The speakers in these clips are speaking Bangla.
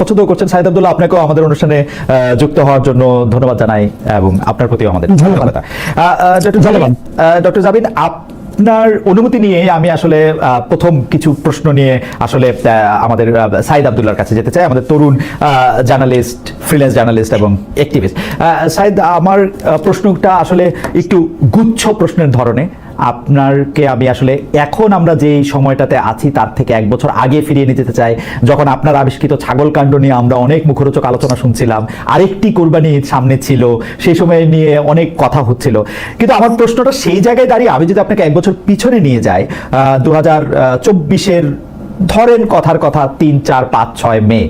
পছন্দ করছেন। সাইদ আব্দুল্লাহ, আপনাকেও আমাদের অনুষ্ঠানে যুক্ত হওয়ার জন্য ধন্যবাদ জানাই এবং আপনার প্রতিও আমাদের ধন্যবাদ। ডক্টর জাবিন, আপনার অনুমতি নিয়ে আমি আসলে প্রথম কিছু প্রশ্ন নিয়ে আসলে আমাদের সাইদ আব্দুল্লাহর কাছে যেতে চাই, আমাদের তরুণ জার্নালিস্ট, ফ্রিল্যান্স জার্নালিস্ট এবং অ্যাক্টিভিস্ট। সাইদ, আমার প্রশ্নটা আসলে একটু গুচ্ছ প্রশ্নের ধরনে। আপনাকে আমি আসলে এখন আমরা যে সময়টাতে আছি তার থেকে 1 বছর আগে ফিরিয়ে নিয়ে যেতে চাই, যখন আপনার আবিষ্কৃত ছাগল কাণ্ড নিয়ে আমরা অনেক মুখরোচক আলোচনা শুনছিলাম, আরেকটি কোরবানি সামনে ছিল, সেই সময় নিয়ে অনেক কথা হচ্ছিল। কিন্তু আমার প্রশ্নটা সেই জায়গায় দাঁড়িয়ে, আমি যদি আপনাকে 1 বছর পিছনে নিয়ে যাই, 2024-এর ধরেন কথার কথা 3, 4, 5, 6 মে,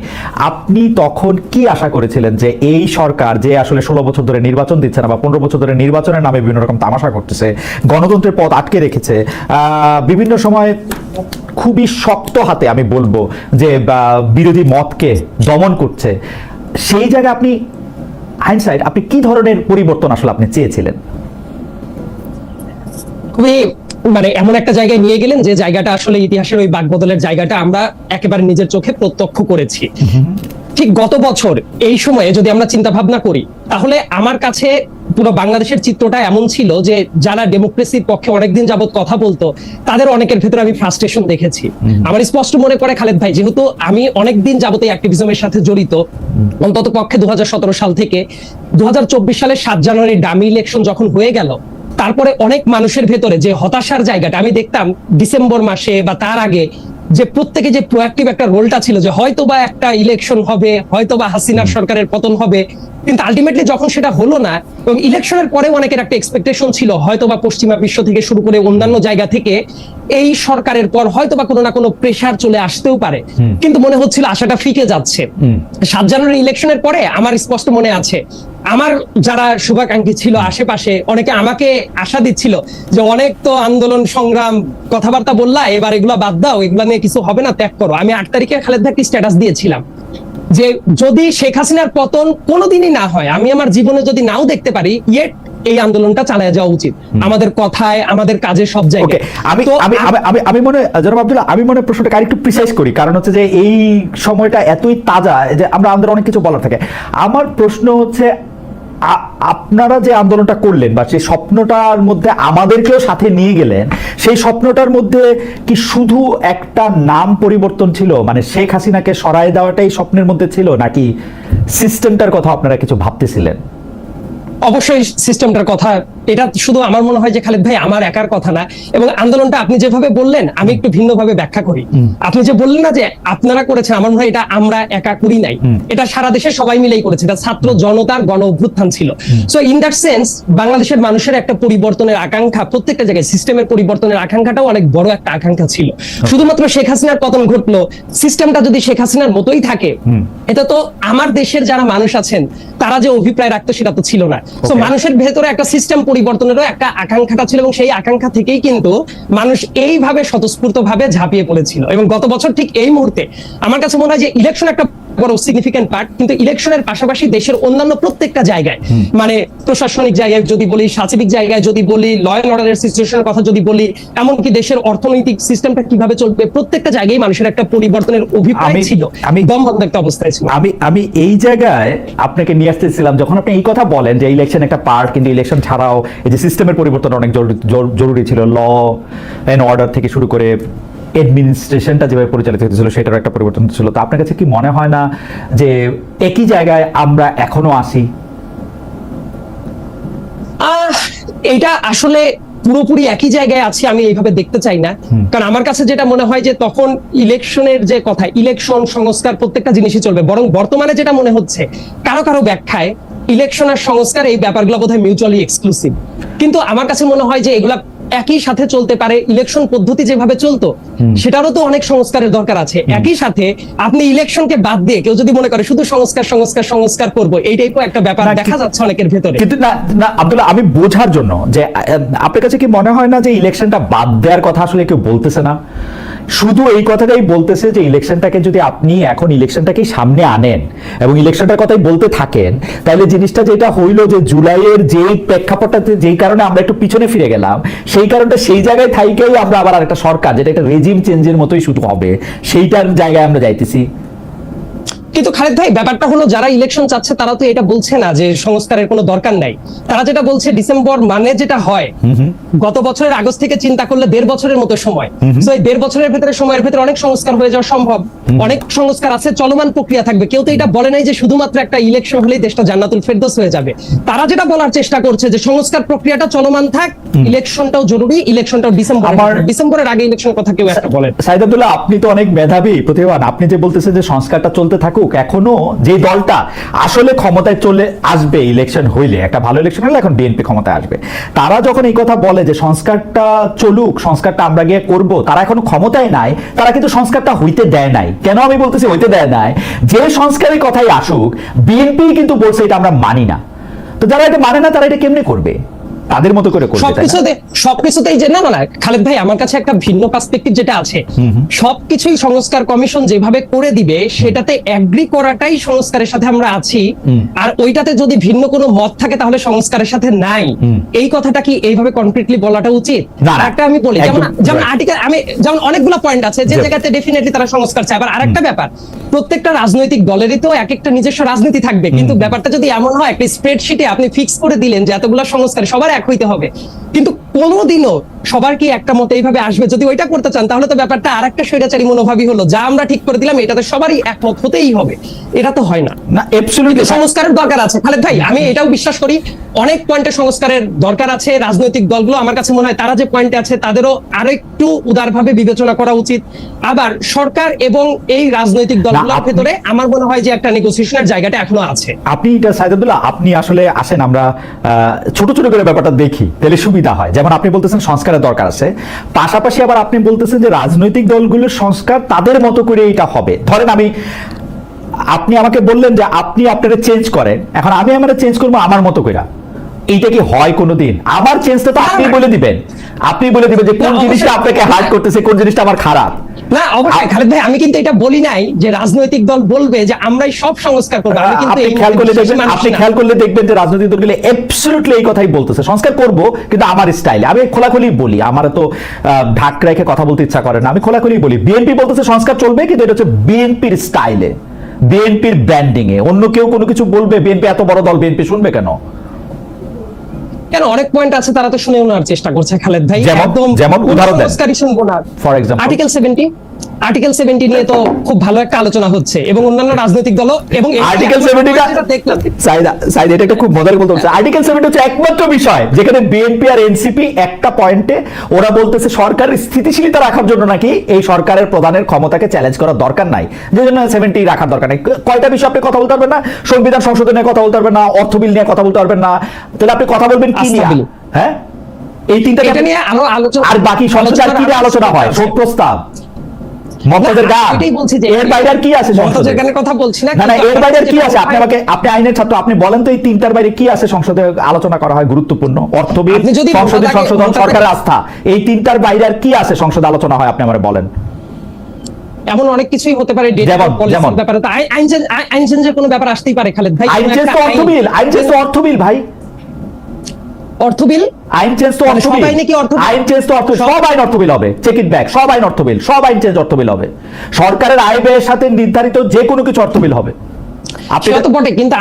আপনি তখন কি আশা করেছিলেন যে এই সরকার যে আসলে 16 বছর ধরে নির্বাচন দিচ্ছে না বা 15 বছর ধরে নির্বাচনের নামে বিভিন্ন রকম তামাশা করতেছে, গণতন্ত্রের পথ আটকে রেখেছে, বিভিন্ন সময় খুবই শক্ত হাতে আমি বলবো যে বিরোধী মতকে দমন করছে, সেই জায়গায় আপনি হাইন্ডসাইট আপনি কি ধরনের পরিবর্তন আসলে আপনি চেয়েছিলেন? খুবই এমন একটা জায়গায় নিয়ে গেলেন যে জায়গাটা আসলে ইতিহাসের ওই বাকবদলের জায়গাটা আমরা একেবারে নিজের চোখে প্রত্যক্ষ করেছি। ঠিক গত বছর এই সময়ে যদি আমরা চিন্তা ভাবনা করি, তাহলে আমার কাছে পুরো বাংলাদেশের চিত্রটা এমন ছিল যে যারা ডেমোক্রেসির পক্ষে অনেকদিন যাবত কথা বলতো তাদের অনেকের ভেতরে আমি ফ্রাস্ট্রেশন দেখেছি। আমার স্পষ্ট মনে পড়ে, খালেদ ভাই, যেহেতু আমি অনেকদিন যাবত এই অ্যাক্টিভিজমের সাথে জড়িত, অন্তত পক্ষে 2017 সাল থেকে 2024 সালের 7 জানুয়ারি ডামি ইলেকশন যখন হয়ে গেল, তারপরে অনেক মানুষের ভেতরে যে হতাশার জায়গাটা আমি দেখতাম ডিসেম্বর মাসে বা তার আগে, যে প্রত্যেকে যে প্রোঅ্যাক্টিভ একটা রোলটা ছিল যে হয়তোবা একটা ইলেকশন হবে, হয়তোবা হাসিনার সরকারের পতন হবে, কিন্তু আলটিমেটলি যখন সেটা হলো না, এবং ইলেকশনের পরেও অনেকের একটা এক্সপেকটেশন ছিল হয়তোবা পশ্চিমা বিশ্ব থেকে শুরু করে অন্যান্য জায়গা থেকে এই সরকারের পর হয়তোবা কোনো না কোনো প্রেসার চলে আসতেও পারে, কিন্তু মনে হচ্ছিল আশাটা ফিকে যাচ্ছে। 7 জানুয়ারি ইলেকশনের পরে আমার স্পষ্ট মনে আছে, আমার যারা শুভাকাঙ্ক্ষী ছিল আশেপাশে অনেকে আমাকে আশা দিচ্ছিল যে অনেক তো আন্দোলন সংগ্রাম কথাবার্তা বললা, এবার এগুলা বাদ দাও, এগুলা নিয়ে কিছু হবে না, ত্যাগ করো। আমি 8 তারিখে খালেদ ভাইকে স্ট্যাটাস দিয়েছিলাম যে যদি শেখ হাসিনার পতন কোনোদিনই না হয়, আমি আমার জীবনে যদি নাও দেখতে পারি, ইয়েট এই আন্দোলনটা চালিয়ে যাওয়া উচিত, আমাদের কথায় আমাদের কাজে সব জায়গায়। আমি মনে জনাব আব্দুল্লাহ, আমি মনে প্রশ্নটাকে আরেকটু প্রিসাইজ করি, কারণ হচ্ছে যে এই সময়টা এতই তাজা যে আমরা আমাদের অনেক কিছু বলার থাকে। আমার প্রশ্ন হচ্ছে, আপনারা যে আন্দোলনটা করলেন বা সেই স্বপ্নটার মধ্যে আমাদেরকেও সাথে নিয়ে গেলেন, সেই স্বপ্নটার মধ্যে কি শুধু একটা নাম পরিবর্তন ছিল, মানে শেখ হাসিনাকে সরায় দেওয়াটাই স্বপ্নের মধ্যে ছিল, নাকি সিস্টেমটার কথা আপনারা কিছু ভাবতেছিলেন? অবশ্যই সিস্টেমটার কথা। এটা শুধু আমার মনে হয় যে খালেদ ভাই আমার একার কথা না, এবং আন্দোলনটা আপনি যেভাবে বললেন আমি একটু ভিন্নভাবে ব্যাখ্যা করি। আপনি যে বললেন না যে আপনারা করেছেন, আমার মনে হয় এটা আমরা একা করি নাই, এটা সারা দেশে সবাই মিলেই করেছে, এটা ছাত্র জনতার গণ অভ্যুত্থান ছিল। সো ইন দ্যাট সেন্স বাংলাদেশের মানুষের একটা পরিবর্তনের আকাঙ্ক্ষা, প্রত্যেকটা জায়গায় সিস্টেমের পরিবর্তনের আকাঙ্ক্ষাটাও অনেক বড় একটা আকাঙ্ক্ষা ছিল। শুধুমাত্র শেখ হাসিনার পতন ঘটলো, সিস্টেমটা যদি শেখ হাসিনার মতোই থাকে, এটা তো আমার দেশের যারা মানুষ আছেন তারা যে অভিপ্রায় রাখতো সেটা তো ছিল না। তো মানুষের ভেতরে একটা সিস্টেম পরিবর্তনেরও একটা আকাঙ্ক্ষাটা ছিল, এবং সেই আকাঙ্ক্ষা থেকেই কিন্তু মানুষ এইভাবে স্বতঃস্ফূর্ত ভাবে ঝাঁপিয়ে পড়েছিল। এবং গত বছর ঠিক এই মুহূর্তে আমার কাছে মনে হয় যে ইলেকশন একটা বড় সিগনিফিকেন্ট পার্ট, কিন্তু ইলেকশনের পাশাপাশি দেশের অন্যান্য প্রত্যেকটা জায়গায়, মানে প্রশাসনিক জায়গায় যদি বলি, সামাজিক জায়গায় যদি বলি, ল এন্ড অর্ডারের সিচুয়েশনের কথা যদি বলি, এমনকি দেশের অর্থনৈতিক সিস্টেমটা কিভাবে চলবে, প্রত্যেকটা জায়গায় মানুষের একটা পরিবর্তনের অভিপ্রায় ছিল, দমবন্ধ একটা অবস্থায় ছিল। আমি এই জায়গায় আপনাকে নিয়ে আসতেছিলাম, যখন আপনি এই কথা বলেন যে ইলেকশন একটা পার্ট, কিন্তু ইলেকশন ছাড়াও এই যে সিস্টেমের পরিবর্তন অনেক জরুরি ছিল, ল এন্ড অর্ডার থেকে শুরু করে অ্যাডমিনিস্ট্রেশনটা যেভাবে পরিচালিত হতেছিল সেটার একটা পরিবর্তন ছিল। তো আপনার কাছে কি মনে হয় না যে একই জায়গায় আমরা এখনো আছি? এটা আসলে পুরোপুরি একই জায়গায় আছি আমি এইভাবে দেখতে চাই না, কারণ আমার কাছে যেটা মনে হয় যে তখন ইলেকশনের যে কথা, ইলেকশন সংস্কার প্রত্যেকটা জিনিসই চলবে, বরং বর্তমানে যেটা মনে হচ্ছে কারো কারো ব্যাখ্যায় ইলেকশন আর সংস্কার এই ব্যাপারগুলো বোধহয় মিউচুয়ালি এক্সক্লুসিভ, কিন্তু আমার কাছে মনে হয় যে এগুলা একই সাথে চলতে পারে। ইলেকশন পদ্ধতি যেভাবে চলতো সেটারও তো অনেক সংস্কারের দরকার আছে। একই সাথে আপনি ইলেকশনকে বাদ দিয়ে কেউ যদি মনে করে শুধু সংস্কার সংস্কার সংস্কার করবো, এই টাইপের একটা ব্যাপার দেখা যাচ্ছে অনেকের ভেতরে। কিন্তু না আব্দুল্লাহ, আমি বোঝার জন্য যে আপনার কাছে কি মনে হয় না যে ইলেকশনটা বাদ দেওয়ার কথা আসলে কেউ বলতেছে না, শুধু এই কথাটাই বলতেছে যে ইলেকশনটাকে যদি আপনি এখন ইলেকশনটাকে সামনে আনেন এবং ইলেকশনটার কথাই বলতে থাকেন, তাহলে জিনিসটা যেটা হইলো যে জুলাইয়ের যে প্রেক্ষাপটটাতে যেই কারণে আমরা একটু পিছনে ফিরে গেলাম, সেই কারণটা সেই জায়গায় থাইকেই আমরা আবার আরেকটা সরকার যেটা একটা রেজিম চেঞ্জের মতোই শুধু হবে, সেইটার জায়গায় আমরা যাইতেছি। কিন্তু খালেদ ভাই ব্যাপারটা হলো যারা ইলেকশন চাচ্ছে তারা তো এটা বলছে না যে সংস্কারের কোনো দরকার নাই। তারা যেটা বলছে ডিসেম্বর মানে যেটা হয় গত বছরের আগস্ট থেকে চিন্তা করলে 1.5 বছরের মতো সময়। তো এই 1.5 বছরের ভেতরে সময়ের ভেতরে অনেক সংস্কার হয়ে যাওয়া সম্ভব, অনেক সংস্কার আছে, চলমান প্রক্রিয়া থাকবে। কেউ তো এটা বলে নাই যে শুধুমাত্র একটা ইলেকশন হলেই দেশটা জান্নাতুল ফেরদৌস হয়ে যাবে। তারা যেটা বলার চেষ্টা করছে যে সংস্কার প্রক্রিয়াটা চলমান থাক, ইলেকশনটাও জরুরি, ইলেকশনটাও ডিসেম্বরের আগে ইলেকশন কথা কেউ একটা বলেন। সাইদ আব্দুল্লাহ, আপনি তো অনেক মেধাবী প্রতিভাবান, আপনি যে বলতেছেন যে সংস্কারটা চলতে থাকুক, এখনো যে দলটা আসলে ক্ষমতায় চলে আসবে ইলেকশন হইলে, একটা ভালো ইলেকশন হলে এখন বিএনপি ক্ষমতায় আসবে, তারা যখন এই কথা বলে যে সংস্কারটা চলুক, সংস্কারটা আমরা গিয়ে করব, তারা এখনো ক্ষমতায় নাই, তারা কিন্তু সংস্কারটা হইতে দেয় নাই। কেন আমি বলতেছি হইতে দেয় নাই? যে সংস্কারের কথাই আসুক, বিএনপি কিন্তু বলছে এটা আমরা মানি না। তো যারা এটা মানে না তারা এটা কেমনে করবে? তাদের মতো করে করবে। সবকিছুতেই যে না না খালেদ ভাই, আমার কাছে একটা ভিন্ন পার্সপেক্টিভ যেটা আছে, সবকিছুই সংস্কার কমিশন যেভাবে করে দিবে সেটাতে এগ্রি করাটাই সংস্কারের সাথে আমরা আছি। আর ওইটাতে যদি ভিন্ন কোনো মত থাকে তাহলে সংস্কারের সাথে নাই, এই কথাটা কি এইভাবে কনক্রিটলি বলাটা উচিত? একটা আমি বলি, যেমন আর্টিকেল, আমি যেমন অনেকগুলো পয়েন্ট আছে যে জায়গাতে ডেফিনেটলি তারা সংস্কার চায়। আবার আরেকটা ব্যাপার, প্রত্যেকটা রাজনৈতিক দলেরই তো এক একটা নিজস্ব রাজনীতি থাকবে, কিন্তু ব্যাপারটা যদি এমন হয় একটা স্প্রেডশিটে আপনি ফিক্স করে দিলেন যে এতগুলো সংস্কার সবার এক হইতে হবে, কিন্তু কোনোদিনও সবার কি একটা মতে এইভাবে আসবে? যদি ওইটা করতে চান তাহলে তো ব্যাপারটা আরেকটা স্বৈরাচারী মনোভাবই হলো, যা আমরা ঠিক করে দিলাম এটাতে সবারই একমত হতেই হবে। এটা তো হয় না। না, অ্যাবসলিউটলি সংস্কারের দরকার আছে খালেদ ভাই, আমি এটাও বিশ্বাস করি অনেক পয়েন্টে সংস্কারের দরকার আছে। রাজনৈতিক দলগুলো আমার কাছে মনে হয় তারা যে পয়েন্টে আছে তাদেরও আরো একটু উদারভাবে বিবেচনা করা উচিত। আবার সরকার এবং এই রাজনৈতিক দলগুলোর ভেতরে আমার মনে হয় যে একটা নেগোসিয়েশনের জায়গাটা এখনো আছে। আপনি এটা সাইদ আব্দুল্লাহ, আপনি আসলে আসেন, আমরা ছোট ছোট করে ব্যাপারটা দেখি, তাহলে সুবিধা হয়। যেমন আপনি বলতেছেন সংস্কারের দরকার আছে, পাশাপাশি আবার আপনি বলতেছেন যে রাজনৈতিক দলগুলোর সংস্কার তাদের মতো করে এটা হবে। ধরেন আপনি আমাকে বললেন যে আপনি আপনারা চেঞ্জ করেন, এখন আমি আমার চেঞ্জ করবো আমার মতো করে, এইটা কি হয় কোনোদিন? আমার চেঞ্জটা তো আপনি বলে দিবেন, আপনি বলে দিবেন যে কোন জিনিসটা আপনাকে হার্ট করতেছে, কোন জিনিসটা আমার খারাপ। না অবশ্যই খালেদ ভাই, আমি কিন্তু এটা বলি নাই যে রাজনৈতিক দল বলবে যে আমরাই সব সংস্কার করব। আমি কিন্তু আপনি খেয়াল করলে দেখবেন যে রাজনৈতিক দলগুলো অ্যাবসলিউটলি এই কথাই বলতেছে, সংস্কার করব কিন্তু আমার স্টাইলে। আমি খোলাখুলি বলি, আমার তো ঢাক রেখে কথা বলতে ইচ্ছা করে না, আমি খোলাখুলি বলি। বিএনপি বলতেছে সংস্কার চলবে, কিন্তু এটা হচ্ছে বিএনপির স্টাইলে, বিএনপির ব্র্যান্ডিং এ। অন্য কেউ কোনো কিছু বলবে, বিএনপি এত বড় দল, বিএনপি শুনবে কেন? অনেক পয়েন্ট আছে তারা তো শুনে নেওয়ার চেষ্টা করছে খালেদ ভাই। যেমন উদাহরণ দেন, ফর এক্সাম্পল আর্টিকেল 70 নিয়ে তো খুব ভালো একটা আলোচনা হচ্ছে এবং অন্যান্য রাজনৈতিক দল এবং আর্টিকেল 70টা দেখলাম সাইদ, এটা একটা খুব মজার বলতে হচ্ছে। আর্টিকেল 70 হচ্ছে একমাত্র বিষয় যেখানে বিএনপি আর এনসিপি একটা পয়েন্টে ওরা বলতেছে সরকারের স্থিতিশীলতা রাখার জন্য নাকি এই সরকারের প্রধানের ক্ষমতাকে চ্যালেঞ্জ করার দরকার নাই, যে জন্য 70 রাখার দরকার নাই। কয়টা বিষয় আপনি কথা বলতে পারবেন না? সংবিধান সংশোধন নিয়ে কথা বলতে পারবেন না, অর্থ বিল নিয়ে কথা বলতে পারবেন না, তাহলে আপনি কথা বলবেন কি নিয়ে? হ্যাঁ, এই তিনটা নিয়ে আরো আলোচনা। আর বাকি সংসদে আর কি নিয়ে আলোচনা হয়? শোক প্রস্তাব, মমতাজের গান, এর বাইরে আর কি আছে? মমতাজের গানের কথা বলছি না, না এর বাইরে আর কি আছে? আপনি আইনের ছাত্র, আপনি বলেন তো এই তিনটার বাইরে কি আছে সংসদে আলোচনা করা হয় গুরুত্বপূর্ণ? অর্থ বিল, সংসদে সংশোধন, সরকারের আস্থা, এই তিনটার বাইরে আর কি আছে সংসদে আলোচনা হয়? আপনি আমারে বলেন। এমন অনেক কিছুই হতে পারে, যেমন ব্যাপারে তো আইন চেঞ্জের কোনো ব্যাপার আসতেই পারে খালেদ ভাই। আইন চেঞ্জ তো অর্থ বিল, আইন চেঞ্জ তো অর্থ বিল ভাই, অর্থ বিল, আইন চেঞ্জ তো অর্থ বিল, আইন চেঞ্জ তো অর্থ, সব আইন অর্থ বিল হবে, চেক ইট ব্যাক, সব আইন অর্থ বিল, সব আইন চেঞ্জ অর্থ বিল হবে, সরকারের আয় ব্যয়ের সাথে নির্ধারিত যে কোনো কিছু অর্থ বিল হবে। সেটা তো বটে, কিন্তু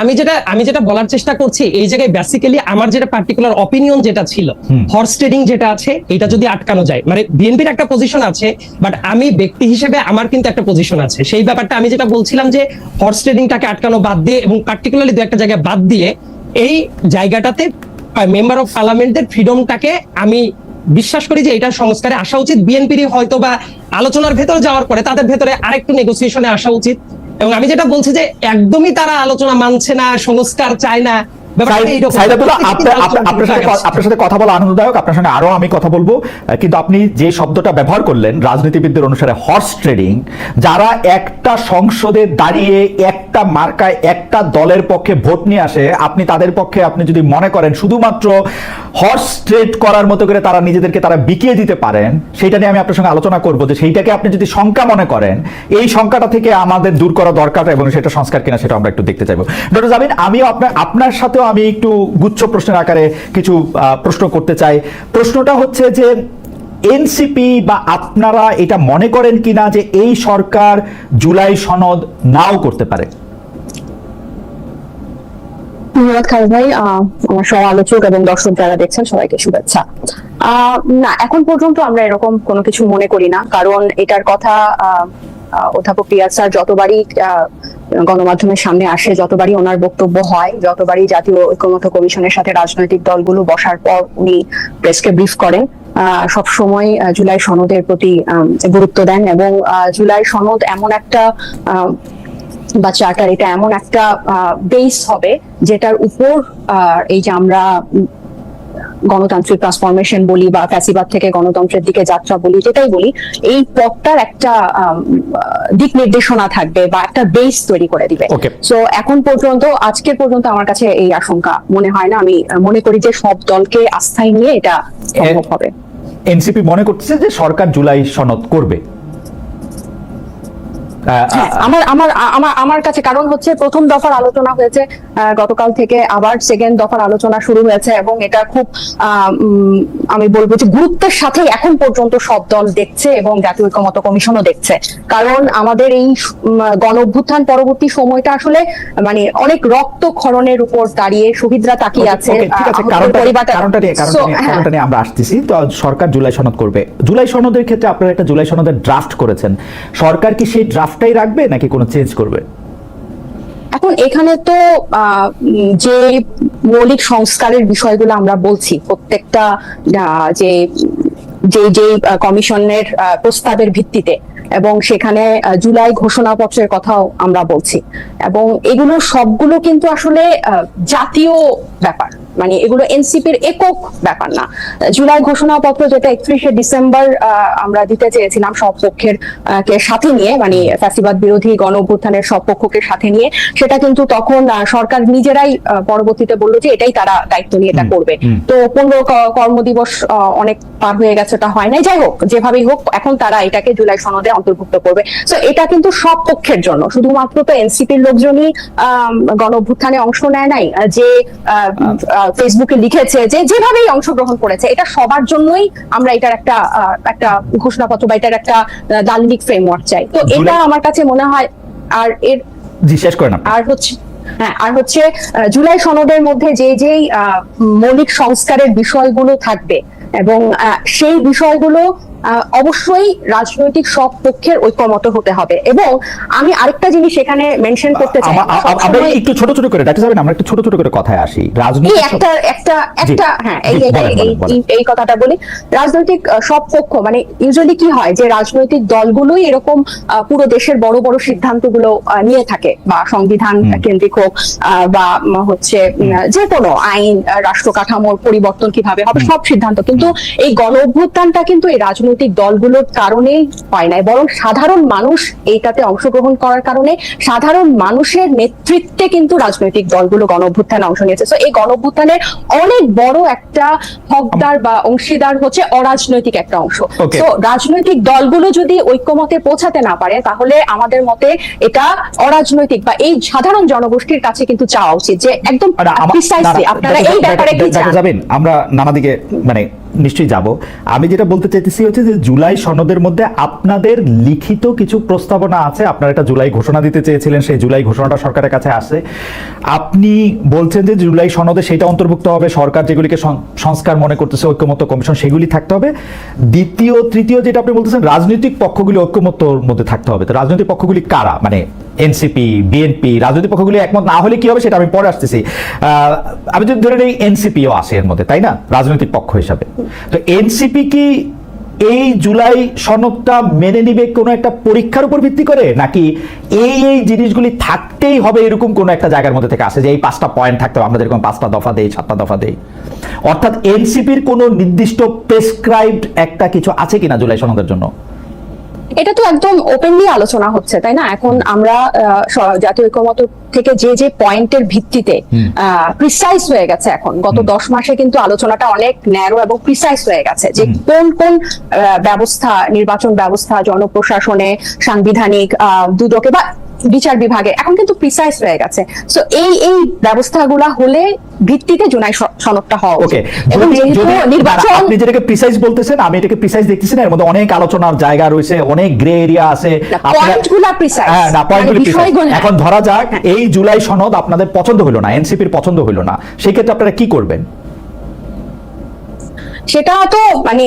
আমি যেটা বলার চেষ্টা করছি এই জায়গায় বেসিক্যালি আমার যেটা পার্টিকুলার অপিনিয়ন যেটা ছিল, হর্স ট্রেডিং যেটা আছে এটা যদি আটকানো যায়, মানে বিএনপির একটা পজিশন আছে, বাট আমি ব্যক্তি হিসেবে আমার কিন্তু একটা পজিশন আছে, সেই ব্যাপারটা আমি যেটা বলছিলাম যে হর্স ট্রেডিংটাকে আটকানো বাদ দিয়ে এবং পার্টিকুলারলি দু একটা জায়গায় বাদ দিয়ে এই জায়গাটাতে মেম্বার অফ পার্লামেন্টের ফ্রিডমটাকে আমি বিশ্বাস করি যে এটা সংস্কারে আসা উচিত। বিএনপির হয়তো বা আলোচনার ভেতরে যাওয়ার পরে তাদের ভেতরে আরেকটু নেগোসিয়েশনে আসা উচিত। এবং আমি যেটা বলছি যে একদমই তারা আলোচনা মানছে না, সংস্কার চায় না। আপনার সাথে কথা বলা আনন্দদায়ক, আপনার সঙ্গে আরো আমি কথা বলবো, কিন্তু আপনি যে শব্দটা ব্যবহার করলেন রাজনীতিবিদদের অনুসারে হর্স ট্রেডিং, যারা একটা সংসদে দাঁড়িয়ে একটা মার্কায় একটা দলের পক্ষে ভোট নিয়ে আসে, আপনি তাদের পক্ষে আপনি যদি মনে করেন শুধুমাত্র হর্স ট্রেড করার মতো করে তারা নিজেদেরকে তারা বিকিয়ে দিতে পারেন, সেইটা নিয়ে আমি আপনার সঙ্গে আলোচনা করবো যে সেইটাকে আপনি যদি শঙ্কা মনে করেন, এই শঙ্কাটা থেকে আমাদের দূর করা দরকার এবং সেটা সংস্কার কিনা সেটা আমরা একটু দেখতে চাইবো। ডক্টর জামিন, আমিও আপনার সাথেও আমি একটু গুচ্ছ প্রশ্নের আকারে কিছু প্রশ্ন করতে চাই। প্রশ্নটা হচ্ছে যে এনসিপি বা আপনারা এটা মনে করেন কিনা যে এই সরকার জুলাই সনদ নাও করতে পারে? ধন্যবাদ খালেদ ভাই, আমার সহ আলোচক এবং দর্শক যারা দেখছেন সবাইকে শুভেচ্ছা। না, এখন পর্যন্ত আমরা এরকম কোনো কিছু মনে করি না, কারণ এটার কথা অধ্যাপক রিয়াজ স্যার যতবারই গণমাধ্যমের সামনে আসে, যতবারই ওনার বক্তব্য হয়, যতবারই জাতীয় ঐকমত্য কমিশনের সাথে রাজনৈতিক দলগুলো বসার পর উনি প্রেসকে ব্রিফ করেন, সব সময় জুলাই সনদের প্রতি গুরুত্ব দেন। এবং জুলাই সনদ এমন একটা বা চার্টার, এটা এমন একটা বেস হবে যেটার উপর এই যে আমরা গণতান্ত্রিক ট্রান্সফরমেশন বলি বা ফ্যাসিবাদ থেকে গণতন্ত্রের দিকে যাত্রা বলি, যেটাই বলি, এই পথটার একটা দিক নির্দেশনা থাকবে বা একটা বেস তৈরি করে দিবে। সো এখন পর্যন্ত, আজকের পর্যন্ত আমার কাছে এই আশঙ্কা মনে হয় না। আমি মনে করি যে সব দলকে আস্থায় নিয়ে এটা সম্ভব হবে। এনসিপি মনে করতেছে যে সরকার জুলাই সনদ করবে। আমার কাছে কারণ হচ্ছে প্রথম দফার আলোচনা হয়েছে গতকাল থেকে, আবার সেকেন্ড দফার আলোচনা শুরু হয়েছে এবং এটা খুব আমি বলবো যে গুরুত্বের সাথে এখন পর্যন্ত সব দল দেখছে এবং জাতীয় ঐকমত্য কমিশনও দেখছে। কারণ আমাদের এই গণ অভ্যুত্থান পরবর্তী সময়টা আসলে মানে অনেক রক্তক্ষরণের উপর দাঁড়িয়ে, শহীদরা তাকিয়ে আছে। কারণটা নিয়ে আমরা আসতেছি। তো সরকার জুলাই সনদ করবে, জুলাই সনদের ক্ষেত্রে আপনারা একটা জুলাই সনদের ড্রাফট করেছেন, সরকার কি সেই ড্রাফটটাই রাখবে নাকি কোনো চেঞ্জ করবে? এখন এখানে তো যে মৌলিক সংস্কারের বিষয়গুলো আমরা বলছি, প্রত্যেকটা যে যে কমিশনের প্রস্তাবের ভিত্তিতে, এবং সেখানে জুলাই ঘোষণাপত্রের কথাও আমরা বলছি, এবং এগুলো সবগুলো কিন্তু আসলে জাতীয় ব্যাপার, মানে এগুলো এনসিপির একক ব্যাপার না। জুলাই ঘোষণাপত্র যেটা 31শে ডিসেম্বর আমরা দিতে চেয়েছিলাম সব পক্ষের কে সাথে নিয়ে, মানে ফ্যাসিবাদ বিরোধী গণ অভ্যুত্থানের সব পক্ষকে সাথে নিয়ে, সেটা কিন্তু তখন সরকার নিজেরাই পরবর্তীতে বললো যে এটাই তারা দায়িত্ব নিয়ে এটা করবে। তো 15 কর্মদিবস অনেক পার হয়ে গেছে, এটা হয় নাই। যাই হোক, যেভাবেই হোক, এখন তারা এটাকে জুলাই সনদে অন্তর্ভুক্ত করবে। তো এটা কিন্তু সব পক্ষের জন্য, শুধুমাত্র তো এনসিপির লোকজনই গণ অভ্যুত্থানে অংশ নেয় নাই, যে ফেসবুকে লিখেছে, যে যেভাবেই অংশগ্রহণ করেছে, এটা সবার জন্যই আমরা এটার একটা ঘোষণাপত্র বা এটার একটা দালিলিক ফ্রেমওয়ার্ক চাই। তো এটা আমার কাছে মনে হয়। আর এর শেষ করেন আর হচ্ছে জুলাই সনদের মধ্যে যে মৌলিক সংস্কারের বিষয়গুলো থাকবে, এবং সেই বিষয়গুলো অবশ্যই রাজনৈতিক সব পক্ষের ঐকমত্য হতে হবে। এবং আমি আরেকটা জিনিস এখানে মেনশন করতে চাই, আমরা একটু ছোট ছোট করে ডাক্তার সাহেব, আমরা একটু ছোট ছোট করে কথায় আসি। রাজনৈতিক এই কথাটা বলি, রাজনৈতিক সব পক্ষ, মানে ইউজুয়ালি কি হয় যে রাজনৈতিক দলগুলোই এরকম পুরো দেশের বড় বড় সিদ্ধান্তগুলো নিয়ে থাকে, বা সংবিধান কেন্দ্রিক হোক বা হচ্ছে যে কোনো আইন, রাষ্ট্র কাঠামোর পরিবর্তন কিভাবে হবে, সব সিদ্ধান্ত। কিন্তু এই গণ অভ্যুত্থানটা কিন্তু এই রাজনৈতিক দলগুলোর কারণেই হয় নাই, বরং সাধারণ মানুষ এইটাতে অংশগ্রহণ করার কারণে, সাধারণ মানুষের নেতৃত্বে কিন্তু রাজনৈতিক দলগুলো গণ অভ্যুত্থানে অংশ নিয়েছে। তো এই গণ অভ্যুত্থানের অনেক বড় একটা হকদার বা অংশীদার হচ্ছে অরাজনৈতিক একটা অংশ। তো রাজনৈতিক দলগুলো যদি ঐক্যমতে পৌঁছাতে না পারে, তাহলে আমাদের মতে এটা অরাজনৈতিক বা এই সাধারণ জনগোষ্ঠীর কাছে কিন্তু চাওয়া উচিত যে একদম প্রিসাইসলি আপনারা এই ব্যাপারে কি যাবেন। আমরা নানা দিকে মানে নিশ্চয়ই যাব। আমি যেটা বলতে চাইতেছি হচ্ছে যে জুলাই সনদের মধ্যে আপনাদের লিখিত কিছু প্রস্তাবনা আছে, আপনারা একটা জুলাই ঘোষণা দিতে চেয়েছিলেন, সেই জুলাই ঘোষণাটা সরকারের কাছে আসে। আপনি বলছেন যে জুলাই সনদে সেটা অন্তর্ভুক্ত হবে, সরকার যেগুলিকে সংস্কার মনে করতেছে ঐক্যমত্য কমিশন সেগুলি থাকতে হবে। দ্বিতীয় তৃতীয় যেটা আপনি বলতেছেন রাজনৈতিক পক্ষগুলি ঐক্যমত্যর মধ্যে থাকতে হবে। তো রাজনৈতিক পক্ষগুলি কারা, মানে এনসিপি, বিএনপি, রাজনৈতিক পক্ষগুলি একমত না হলে কি হবে সেটা আমি পরে আসতেছি। আমি যদি ধরে নেই এনসিপিও আসে এর মধ্যে, তাই না, রাজনৈতিক পক্ষ হিসাবে। তো এনসিপি কি এই জুলাই সনদটা মেনে নিবে কোনো একটা পরীক্ষার উপর ভিত্তি করে, নাকি এই জিনিসগুলি থাকতেই হবে এরকম কোনো একটা জায়গার মধ্যে থেকে আসে যে এই 5টা পয়েন্ট থাকতে হবে, আমরা যেরকম 5টা দফা দেই, 7টা দফা দেই? অর্থাৎ এনসিপির কোনো নির্দিষ্ট প্রেসক্রাইবড একটা কিছু আছে কিনা জুলাই সনদের জন্য? এটা তো একদম ওপেনলি আলোচনা হচ্ছে, তাই না? এখন আমরা জাতীয় ঐকমত্য থেকে যে পয়েন্টের ভিত্তিতে প্রিসাইজ হয়ে গেছে, এখন গত 10 মাসে কিন্তু আলোচনাটা অনেক ন্যারো এবং প্রিসাইজ হয়ে গেছে যে কোন কোন ব্যবস্থা, নির্বাচন ব্যবস্থা, জনপ্রশাসনে, সাংবিধানিক দুদকে বা বিচার বিভাগে এখন কিন্তু প্রিসাইজ হয়ে গেছে। সো এই ব্যবস্থাগুলা হলে ভিত্তিতে জুলাই সনদটা হওয়া ওকে, উচিত। এবং যেহেতু নির্বাচন, আপনি যেটাকে প্রিসাইজ বলতেছেন, আমি এটাকে প্রিসাইজ দেখতেছি না, এর মধ্যে অনেক আলোচনার জায়গা রয়েছে, অনেক গ্রে এরিয়া আছে। পয়েন্টগুলা প্রিসাইজ, হ্যাঁ, না, পয়েন্টগুলো precise। বিষয়গুলো, এখন ধরা যাক এই জুলাই সনদ আপনাদের পছন্দ হলো না, এনসিপির পছন্দ হলো না, সেই ক্ষেত্রে আপনারা কি করবেন? সেটা তো মানে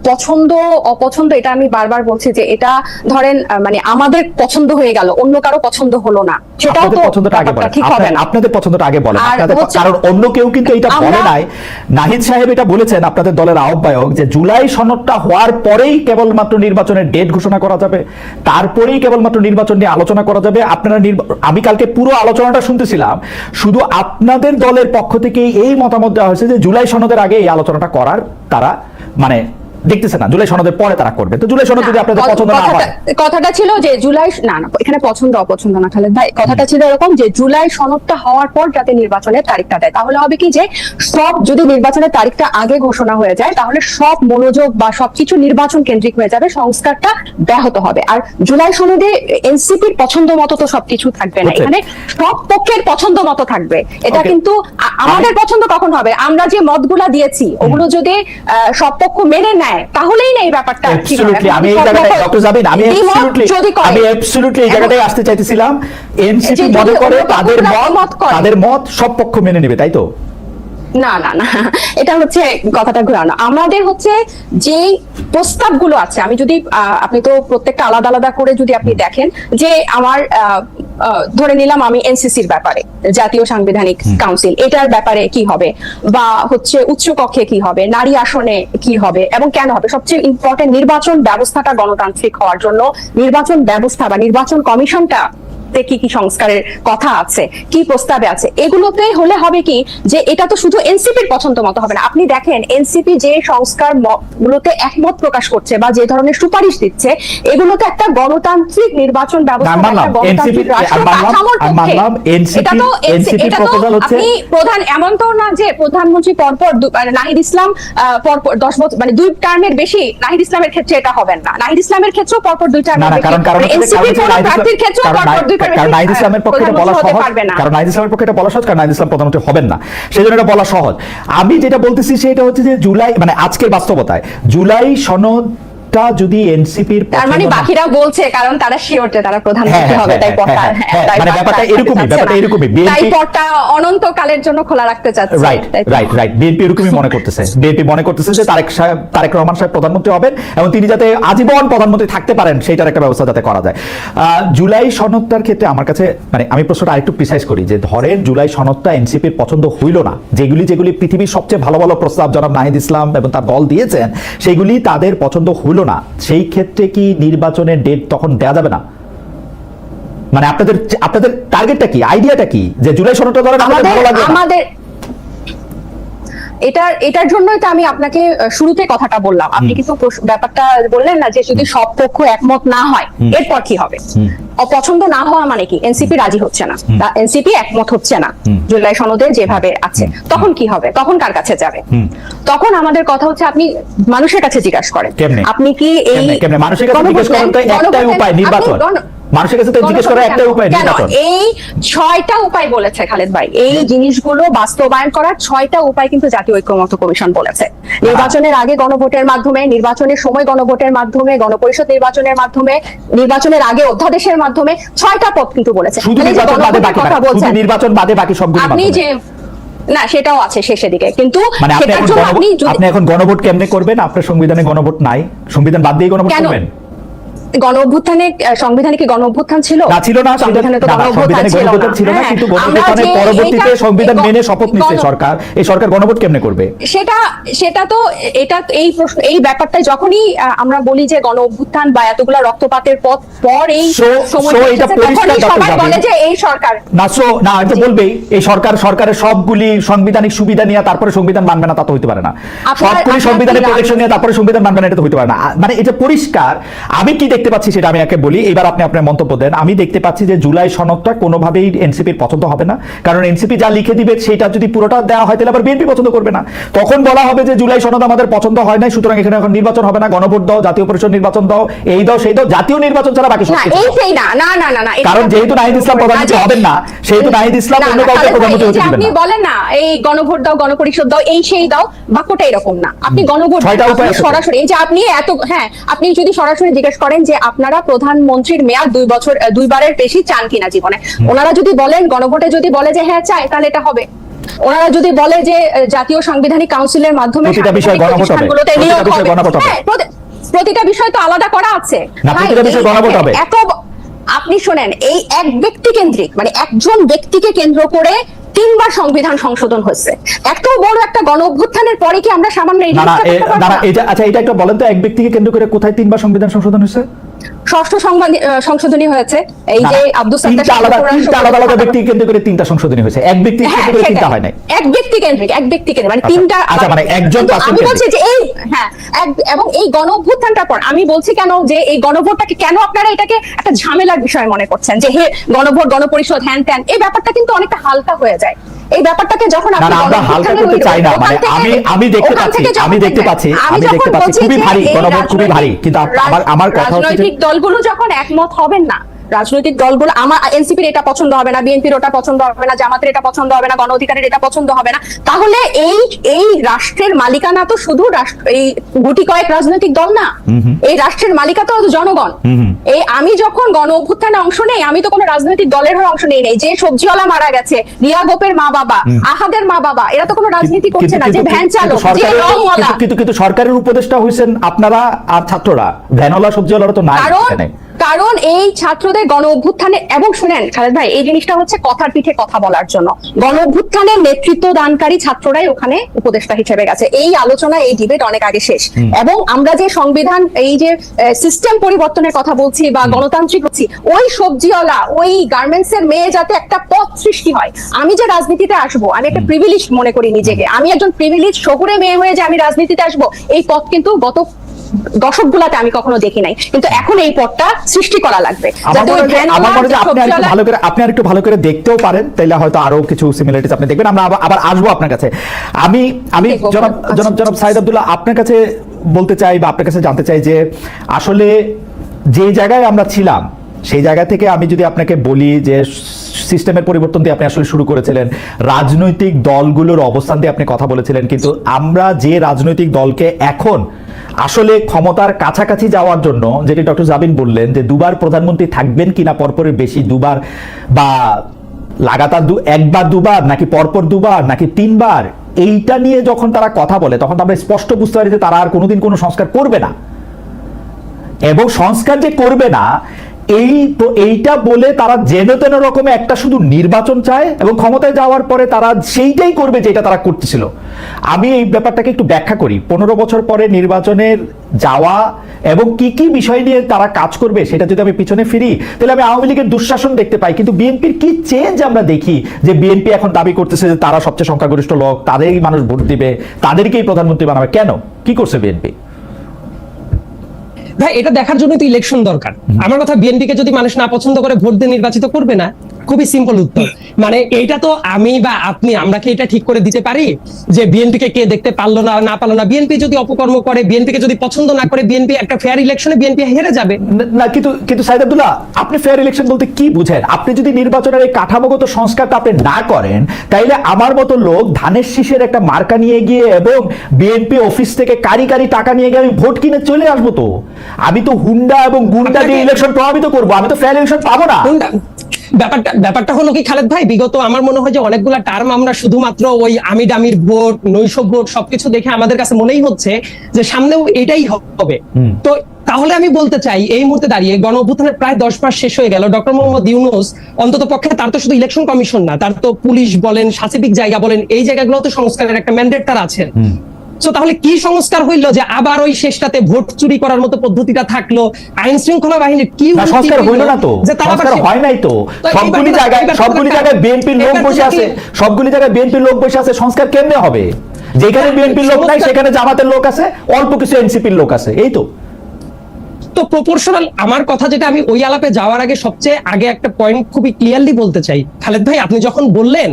পছন্দ অপছন্দ, এটা আমি বারবার বলছি যে এটা ধরেন মানে আমাদের পছন্দ হয়ে গেল, অন্য কারো পছন্দ হলো না, সেটাও আপনাদের তো পছন্দটা আগে বলেন, ঠিক হবে না। আপনাদের পছন্দটা আগে বলেন। আর আপনাদের, হচ্ছে- কারণ অন্য কেউ কিন্তু এটা বলে আমরা- নাই। নাহিদ সাহেব এটা বলেছেন, আপনাদের দলের আহ্বায়ক, যে জুলাই সনদটা হওয়ার পরেই কেবলমাত্র নির্বাচনের ডেট ঘোষণা করা যাবে, তারপরেই কেবলমাত্র নির্বাচন নিয়ে আলোচনা করা যাবে। আপনারা আমি কালকে পুরো আলোচনাটা শুনতেছিলাম, শুধু আপনাদের দলের পক্ষ থেকে এই মতামত দেওয়া হয়েছে যে জুলাই সনদের আগে এই আলোচনাটা করার তারা মানে দেখতেছে না, জুলাই সনদের পরে তারা করবে। তো জুলাই সনদ যদি আপনাদের পছন্দ না হয়, কথাটা ছিল যে জুলাই, না না, এখানে পছন্দ অপছন্দ না খালেদ ভাই, কথাটা ছিল এরকম যে জুলাই সনদটা হওয়ার পর যাতে নির্বাচনের তারিখটা দেয়, তাহলে হবে কি যে সব, যদি নির্বাচনের তারিখটা আগে ঘোষণা হয়ে যায় তাহলে সব মনোযোগ বা সবকিছু নির্বাচন কেন্দ্রিক হয়ে যাবে, সংস্কারটা ব্যাহত হবে। আর জুলাই সনদে এনসিপির পছন্দ মতো তো সবকিছু থাকবে না, এখানে সব পক্ষের পছন্দ মতো থাকবে। এটা কিন্তু আমাদের পছন্দ কখন হবে, আমরা যে মতগুলা দিয়েছি ওগুলো যদি সব পক্ষ মেনে নেয় তাহলেই না এই ব্যাপারটা ঠিক হবে। Absolutely, আমি এই জায়গাটায় ডক্টর জাবিন, আমি absolutely এই জায়গাটায় আসতে চাইতেছিলাম। এনসিপি মনে করে তাদের মত সব পক্ষ মেনে নেবে, তাই তো? না না না, এটা হচ্ছে কথাটা ঘুরানো। আমাদের হচ্ছে যে প্রস্তাবগুলো আছে, আমি যদি আপনি তো প্রত্যেকটা আলাদা আলাদা করে যদি আপনি দেখেন, যে আমার ধরে নিলাম আমি এনসিসির ব্যাপারে, জাতীয় সাংবিধানিক কাউন্সিল, এটার ব্যাপারে কি হবে, বা হচ্ছে উচ্চকক্ষে কি হবে, নারী আসনে কি হবে এবং কেন হবে, সবচেয়ে ইম্পর্টেন্ট নির্বাচন ব্যবস্থাটা গণতান্ত্রিক হওয়ার জন্য নির্বাচন ব্যবস্থা বা নির্বাচন কমিশনটা কি কি সংস্কারের কথা আছে, কি প্রস্তাবে আছে, এগুলোতে হলে হবে কি যে এটা তো শুধু এনসিপির পছন্দ মতো হবে না। আপনি দেখেন এনসিপি যে সংস্কার গুলোতে একমত প্রকাশ করছে বা যে ধরনের সুপারিশ দিচ্ছে, এগুলোতে একটা গণতান্ত্রিক নির্বাচন ব্যবস্থা, আপনি প্রধান, এমন তো না যে প্রধানমন্ত্রী পরপর নাহিদ ইসলাম পরপর 10 বছর মানে 2 টার্মের বেশি, নাহিদ ইসলামের ক্ষেত্রে এটা হবে না, নাহিদ ইসলামের ক্ষেত্রেও পরপর 2 টার্মের বেশি, এনসিপি প্রার্থীর ক্ষেত্রেও পরপর 2 কারণ নাহিদ ইসলামের পক্ষে এটা বলা সহজ, কারণ নাহিদ ইসলামের পক্ষে এটা বলা সহজ, কারণ নাহিদ ইসলাম প্রধানমন্ত্রী হবেন না, সেজন্য এটা বলা সহজ। আমি যেটা বলতেছি সেটা হচ্ছে যে জুলাই মানে আজকের বাস্তবতায় জুলাই সনদটা যদি এনসিপির, তার মানে বাকিরা বলছে কারণ তারা শিওর যে তারা প্রধানমন্ত্রী হবে, তাই পড়তা, মানে ব্যাপারটা এরকমই তাই পড়তা অনন্তকালের জন্য খোলা রাখতে চাচ্ছে। রাইট, বিএনপি এরকমই মনে করতেছে, বিএনপি মনে করতেছে যে তারেক রহমান সাহেব প্রধানমন্ত্রী হবেন এবং তিনি যাতে আজীবন প্রধানমন্ত্রী থাকতে পারেন সেইটার একটা ব্যবস্থা যাতে করা যায়। জুলাই সনদটার ক্ষেত্রে আমার কাছে মানে আমি প্রশ্নটা আরেকটু প্রিসাইজ করি, যে ধরেন জুলাই সনদটা এনসিপির পছন্দ হইল না, যেগুলি পৃথিবীর সবচেয়ে ভালো ভালো প্রস্তাব জনাব নাহিদ ইসলাম এবং তার দল দিয়েছেন সেইগুলি তাদের পছন্দ হইল না, সেই ক্ষেত্রে কি নির্বাচনের ডেট তখন দেয়া যাবে না? মানে আপনাদের টার্গেটটা কি, আইডিয়াটা কি, যে জুলাই সনদটা ধরেন আমাদের ভালো লাগে আমাদের এটার জন্যই তো আমি আপনাকে শুরুতে কথাটা বললাম। আপনি কিন্তু ব্যাপারটা বললেন না যে যদি সব পক্ষ একমত না হয় এরপর কি হবে, অপছন্দ না হওয়া মানে কি, এনসিপি রাজি হচ্ছে না, এনসিপি একমত হচ্ছে না জুলাই সনদে যেভাবে আছে, তখন কি হবে, তখন কার কাছে যাবে? তখন আমাদের কথা হচ্ছে আপনি মানুষের কাছে জিজ্ঞাসা করেন, আপনি কি এই মানুষের কাছে জিজ্ঞেস করেন তো একটাই উপায় নির্বাচন, মানুষের কাছে তো জিজ্ঞেস করার একটা উপায় নির্বাচন। এই 6টা উপায় বলেছে খালেদ ভাই, এই জিনিসগুলো বাস্তবায়ন করার 6টা উপায় কিন্তু জাতীয় ঐক্যমত্য কমিশন বলেছে। নির্বাচনের আগে গণভোটের মাধ্যমে, নির্বাচনের সময় গণভোটের মাধ্যমে, গণপরিষদ নির্বাচনের মাধ্যমে, নির্বাচনের আগে অধ্যাদেশের মাধ্যমে 6টা পথ কিন্তু বলেছে। শুধু নির্বাচন বাদে বাকি সবগুলো আপনি যে না সেটাও আছে শেষের দিকে, কিন্তু মানে আপনি এখন গণভোট কেমনে করবেন? আপনার সংবিধানে গণভোট নাই, সংবিধান বাদ দিয়ে গণভোট করবেন? গণ অভ্যুত্থানে সংবিধানে কি গণ অভ্যুত্থান ছিল? না, ছিল না, সংবিধানে তো গণ অভ্যুত্থান ছিল না, কিন্তু গণ অভ্যুত্থানের পরবর্তীতে সংবিধান মেনে শপথ নিচ্ছে সরকার, এই সরকার গণভোট কেমনে করবে? সেটা তো এটা এই প্রশ্ন, এই ব্যাপারটা যখনই আমরা বলি যে গণ অভ্যুত্থান বা এতগুলা রক্তপাতের পর এই সময় সবাই বলে যে এই সরকার না এটা বলবেই এই সরকারের সবগুলি সাংবিধানিক সুবিধা নিয়ে তারপরে সংবিধান মানবে না, তা তো হইতে পারে না। সবগুলি সংবিধানের প্রোটেকশন নিয়ে তারপরে সংবিধান মানবে না, এটা তো হইতে পারে না। মানে এটা পরিষ্কার। আমি কি দেখতে পাচ্ছি, সেটা আমি একে বলি, এবার আপনি আপনার মন্তব্য দেন। আমি দেখতে পাচ্ছি যে জুলাই সনদটা কোনোভাবেই এনসিপির পছন্দ হবে না, কারণ এনসিপি যা লিখে দিবে সেটা যদি পুরোটা দেওয়া হয় তাহলে আবার বিএনপি পছন্দ করবে না। তখন বলা হবে যে জুলাই সনদ আমাদের পছন্দ হয় না, সুতরাং এখানে এখন নির্বাচন হবে না, গণভোট দাও, জাতীয় পরিষদ নির্বাচন দাও, এই দাও সেই দাও, জাতীয় নির্বাচন ছাড়া বাকি সব না কিছু দাও। এইটাই না, না না না না, কারণ যেহেতু নাহিদ ইসলাম প্রধানমন্ত্রী হবেন না, সেহেতু নাহিদ ইসলাম অন্য কাউকে প্রধানমন্ত্রী হতে দিবেন আপনি না। বলেন না এই গণভোট দাও, গণপরিষদ দাও, এই সেই দাও, বাক্যটা এরকম না। আপনি গণভোট ছয়টা দাও, উপায় আপনি আছে। সরাসরি এই যে আপনি এত, হ্যাঁ আপনি যদি সরাসরি জিজ্ঞেস করেন যে আপনারা প্রধানমন্ত্রীর মেয়াদ 2 বছর 2 বারের বেশি চান কিনা জীবনে, ওনারা যদি বলেন গণভোটে যদি বলে যে হ্যাঁ চাই, তাহলে এটা হবে। ওনারা যদি বলে যে জাতীয় সাংবিধানিক কাউন্সিলের মাধ্যমে প্রতিটা বিষয়ে গণভোট হবে, প্রতিষ্ঠানগুলোতে নিয়োগ প্রতিটা বিষয়ে হবে। গণভোট হবে। হ্যাঁ, প্রতিটা বিষয় তো আলাদা করা আছে না, ভাই, প্রতিটা বিষয়ে এই গণভোট হবে। এত আপনি শোনেন, এই এক ব্যক্তি কেন্দ্রিক, মানে একজন ব্যক্তিকে কেন্দ্র করে 3 বার সংবিধান সংশোধন হয়েছে। এত বড় একটা গণ অভ্যুত্থানের পরে কি আমরা সামান্য এই না না জিনিসটা করতে পারবো না? এটা আচ্ছা, এটা একটা বলেন তো, এক ব্যক্তিকে কেন্দ্র করে কোথায় 3 বার সংবিধান সংশোধন হয়েছে? ষষ্ঠ সংশোধনী হয়েছে, এই যে আব্দুল সাত্তার তিনটা আলাদা শাহ ব্যক্তিকে কেন্দ্র করে 3টা সংশোধনী হয়েছে, এক ব্যক্তিকে হ্যাঁ, কেন্দ্র করে 3টা সেটাই। হয় নাই। এক ব্যক্তি কেন্দ্রিক মানে আচ্ছা, 3টা আচ্ছা, মানে একজন কিন্তু পার্সন আমি কেন্দ্রিক। বলছি যে এই হ্যাঁ এবং এই গণ অভ্যুত্থানটার পর আমি বলছি কেন যে এই গণভোটটাকে কেন আপনারা এটাকে একটা ঝামেলার বিষয় মনে করছেন, যে হে গণভোট, গণপরিষদ, হ্যান ত্যান, এই ব্যাপারটা কিন্তু অনেকটা হালকা হয়ে যায়। এই ব্যাপারটাকে যখন না আপনি না, আমরা হালকা করতে চাই না, মানে আমি দেখতে পাচ্ছি খুবই ভারী, গণভোট খুবই ভারী, কিন্তু আমার কথা হচ্ছে রাজনৈতিক দলগুলো যখন একমত হবেন না, রাজনৈতিক দলগুলো, আমার এনসিপির এটা পছন্দ হবে না, বিএনপির ওটা পছন্দ হবে না, জামাতের এটা পছন্দ হবে না, গণ অধিকারের এটা পছন্দ হবে না, তাহলে এই রাষ্ট্রের মালিকানা তো শুধু এই গুটি কয়েক রাজনৈতিক দল না, এই রাষ্ট্রের মালিকা তো জনগণ। এই আমি যখন গণ অভ্যুত্থানে অংশ নেই, আমি তো কোনো রাজনৈতিক দলের হয়ে অংশ নেই। যে সবজিওয়ালা মারা গেছে, রিয়া গোপের মা বাবা, আহাদের মা বাবা, এরা তো কোনো রাজনীতি করছে না, যে ভ্যান চালক, যে রংওয়ালা, কিন্তু সরকারের উপদেষ্টা হইছেন আপনারা আর ছাত্ররা, ভ্যানওয়ালা সবজিওয়ালারা তো নাই এখানে। কারণ এই ছাত্রদের গণ অভ্যুত্থানে, এবং শুনেন খালেদ ভাই, এই জিনিসটা হচ্ছে কথার পিঠে কথা বলার জন্য, গণ অভ্যুত্থানের নেতৃত্ব দানকারী ছাত্ররাই ওখানে উপদেষ্টা হিসেবে গেছে। এই আলোচনা, এই ডিবেট অনেক আগে শেষ। এবং আমরা যে সংবিধান, এই যে সিস্টেম পরিবর্তনের কথা বলছি বা গণতান্ত্রিক হচ্ছি, ওই সবজিওয়ালা, ওই গার্মেন্টস এর মেয়ে যাতে একটা পথ সৃষ্টি হয়। আমি যে রাজনীতিতে আসবো, আমি একটা প্রিভিলেজ মনে করি নিজেকে, আমি একজন প্রিভিলেজ শহুরে মেয়ে হয়ে যে আমি রাজনীতিতে আসবো, এই পথ কিন্তু গত দশকগুলাতে আমি কখনো দেখি নাই, কিন্তু এখন এই পথটা সৃষ্টি করা লাগবে। আমার মনে হয় আপনি আর একটু ভালো করে দেখতেও পারেন, তাইলে হয়তো আরো কিছু সিমিলারিটিস আপনি দেখবেন। আমরা আবার আসবো আপনার কাছে। আমি জনাব সাইদ আব্দুল্লাহ, আপনার কাছে বলতে চাই বা আপনার কাছে জানতে চাই যে আসলে যে জায়গায় আমরা ছিলাম, সেই জায়গা থেকে আমি যদি আপনাকে বলি যে সিস্টেমের পরিবর্তন দিয়ে আপনি আসলে শুরু করেছিলেন, রাজনৈতিক দলগুলোর অবস্থান দিয়ে আপনি কথা বলেছিলেন, কিন্তু আমরা যে রাজনৈতিক দলকে এখন আসলে ক্ষমতার কাছাকাছি যাওয়ার জন্য, যেটি ডক্টর জাবিন বললেন যে 2 বার প্রধানমন্ত্রী থাকবেন কিনা পরপরের বেশি, 2 বার বা লাগাতার 1 বার 2 বার, নাকি পরপর 2 বার, নাকি 3 বার, এইটা নিয়ে যখন তারা কথা বলে, তখন আমরা স্পষ্ট বুঝতে পারি যে তারা আর কোনোদিন কোনো সংস্কার করবে না। এবং সংস্কার যে করবে না, এইটা বলে তারা যেন তেন রকমে একটা শুধু নির্বাচন চায়, এবং ক্ষমতায় যাওয়ার পরে তারা সেইটাই করবে যেটা তারা করতেছিল। আমি এই ব্যাপারটাকে একটু ব্যাখ্যা করি। 15 বছর পরে নির্বাচনের যাওয়া এবং কি কি বিষয় নিয়ে তারা কাজ করবে, সেটা যদি আমি পিছনে ফিরি, তাহলে আমি আওয়ামী লীগের দুঃশাসন দেখতে পাই, কিন্তু বিএনপির কি চেঞ্জ আমরা দেখি, যে বিএনপি এখন দাবি করতেছে যে তারা সবচেয়ে সংখ্যাগরিষ্ঠ লোক, তাদেরই মানুষ ভোট দিবে, তাদেরকেই প্রধানমন্ত্রী বানাবে। কেন? কি করছে বিএনপি? ভাই, এটা দেখার জন্য তো ইলেকশন দরকার। আমার কথা, বিএনপি কে যদি মানুষ না পছন্দ করে ভোট দিয়ে নির্বাচিত করবে না? খুবই সিম্পল উত্তর। মানে এইটা তো আমি বা আপনি, আমরা কি এটা ঠিক করে দিতে পারি যে বিএনপি কে দেখতে পারলো না পারলো না? বিএনপি যদি অপকর্ম করে, বিএনপি কে যদি পছন্দ না করে, বিএনপি একটা ফেয়ার ইলেকশনে বিএনপি হেরে যাবে না। কিন্তু সাইদ আব্দুল্লাহ, আপনি ফেয়ার ইলেকশন বলতে কি বুঝেন? আপনি যদি নির্বাচনের এই কাঠামোগত সংস্কারটা আপনি না করেন, তাইলে আমার মতো লোক ধানের শীষের একটা মার্কা নিয়ে গিয়ে এবং বিএনপি অফিস থেকে কারি টাকা নিয়ে গিয়ে আমি ভোট কিনে চলে আসবো। তো আমি তো হুন্ডা এবং গুন্ডা দিয়ে ইলেকশন প্রভাবিত করবো, আমি তো ফেয়ার ইলেকশন পাবো না। ব্যাপারটা হলো কি খালেদ ভাই, বিগত আমার মনে হয় যে অনেকগুলা টার্ম আমরা শুধুমাত্র ওই আমি ডামির ভোট, নৈশ ভোট সবকিছু দেখে আমাদের কাছে মনেই হচ্ছে যে সামনেও এটাই হবে। তো তাহলে আমি বলতে চাই, এই মুহূর্তে দাঁড়িয়ে গণ অভ্যুত্থানের প্রায় 10 মাস শেষ হয়ে গেল। ডক্টর মোহাম্মদ ইউনূস অন্তত পক্ষে, তার তো শুধু ইলেকশন কমিশন না, তার তো পুলিশ বলেন, সাসিফিক জায়গা বলেন, এই জায়গাগুলো তো সংস্কারের একটা ম্যান্ডেট তার আছে। তো তাহলে কি সংস্কার হইলো যে আবার ওই শেষটাতে ভোট চুরি করার মতো পদ্ধতিটা থাকলো? আইন শৃঙ্খলা বাহিনীর কি সংস্কার হইলো না? তো সংস্কার হয় নাই। তো সবগুলি জায়গায় বিএনপির লোক বসে আছে, সংস্কার কেমনে হবে? যেখানে বিএনপির লোক নাই, সেখানে জামাতের লোক আছে, অল্প কিছু এনসিপির লোক আছে, এই তো। তো প্রপোর্শনাল আমার কথা যেটা আমি ওই আলাপে যাওয়ার আগে সবচেয়ে আগে একটা পয়েন্ট খুবই ক্লিয়ারলি বলতে চাই। খালেদ ভাই, আপনি যখন বললেন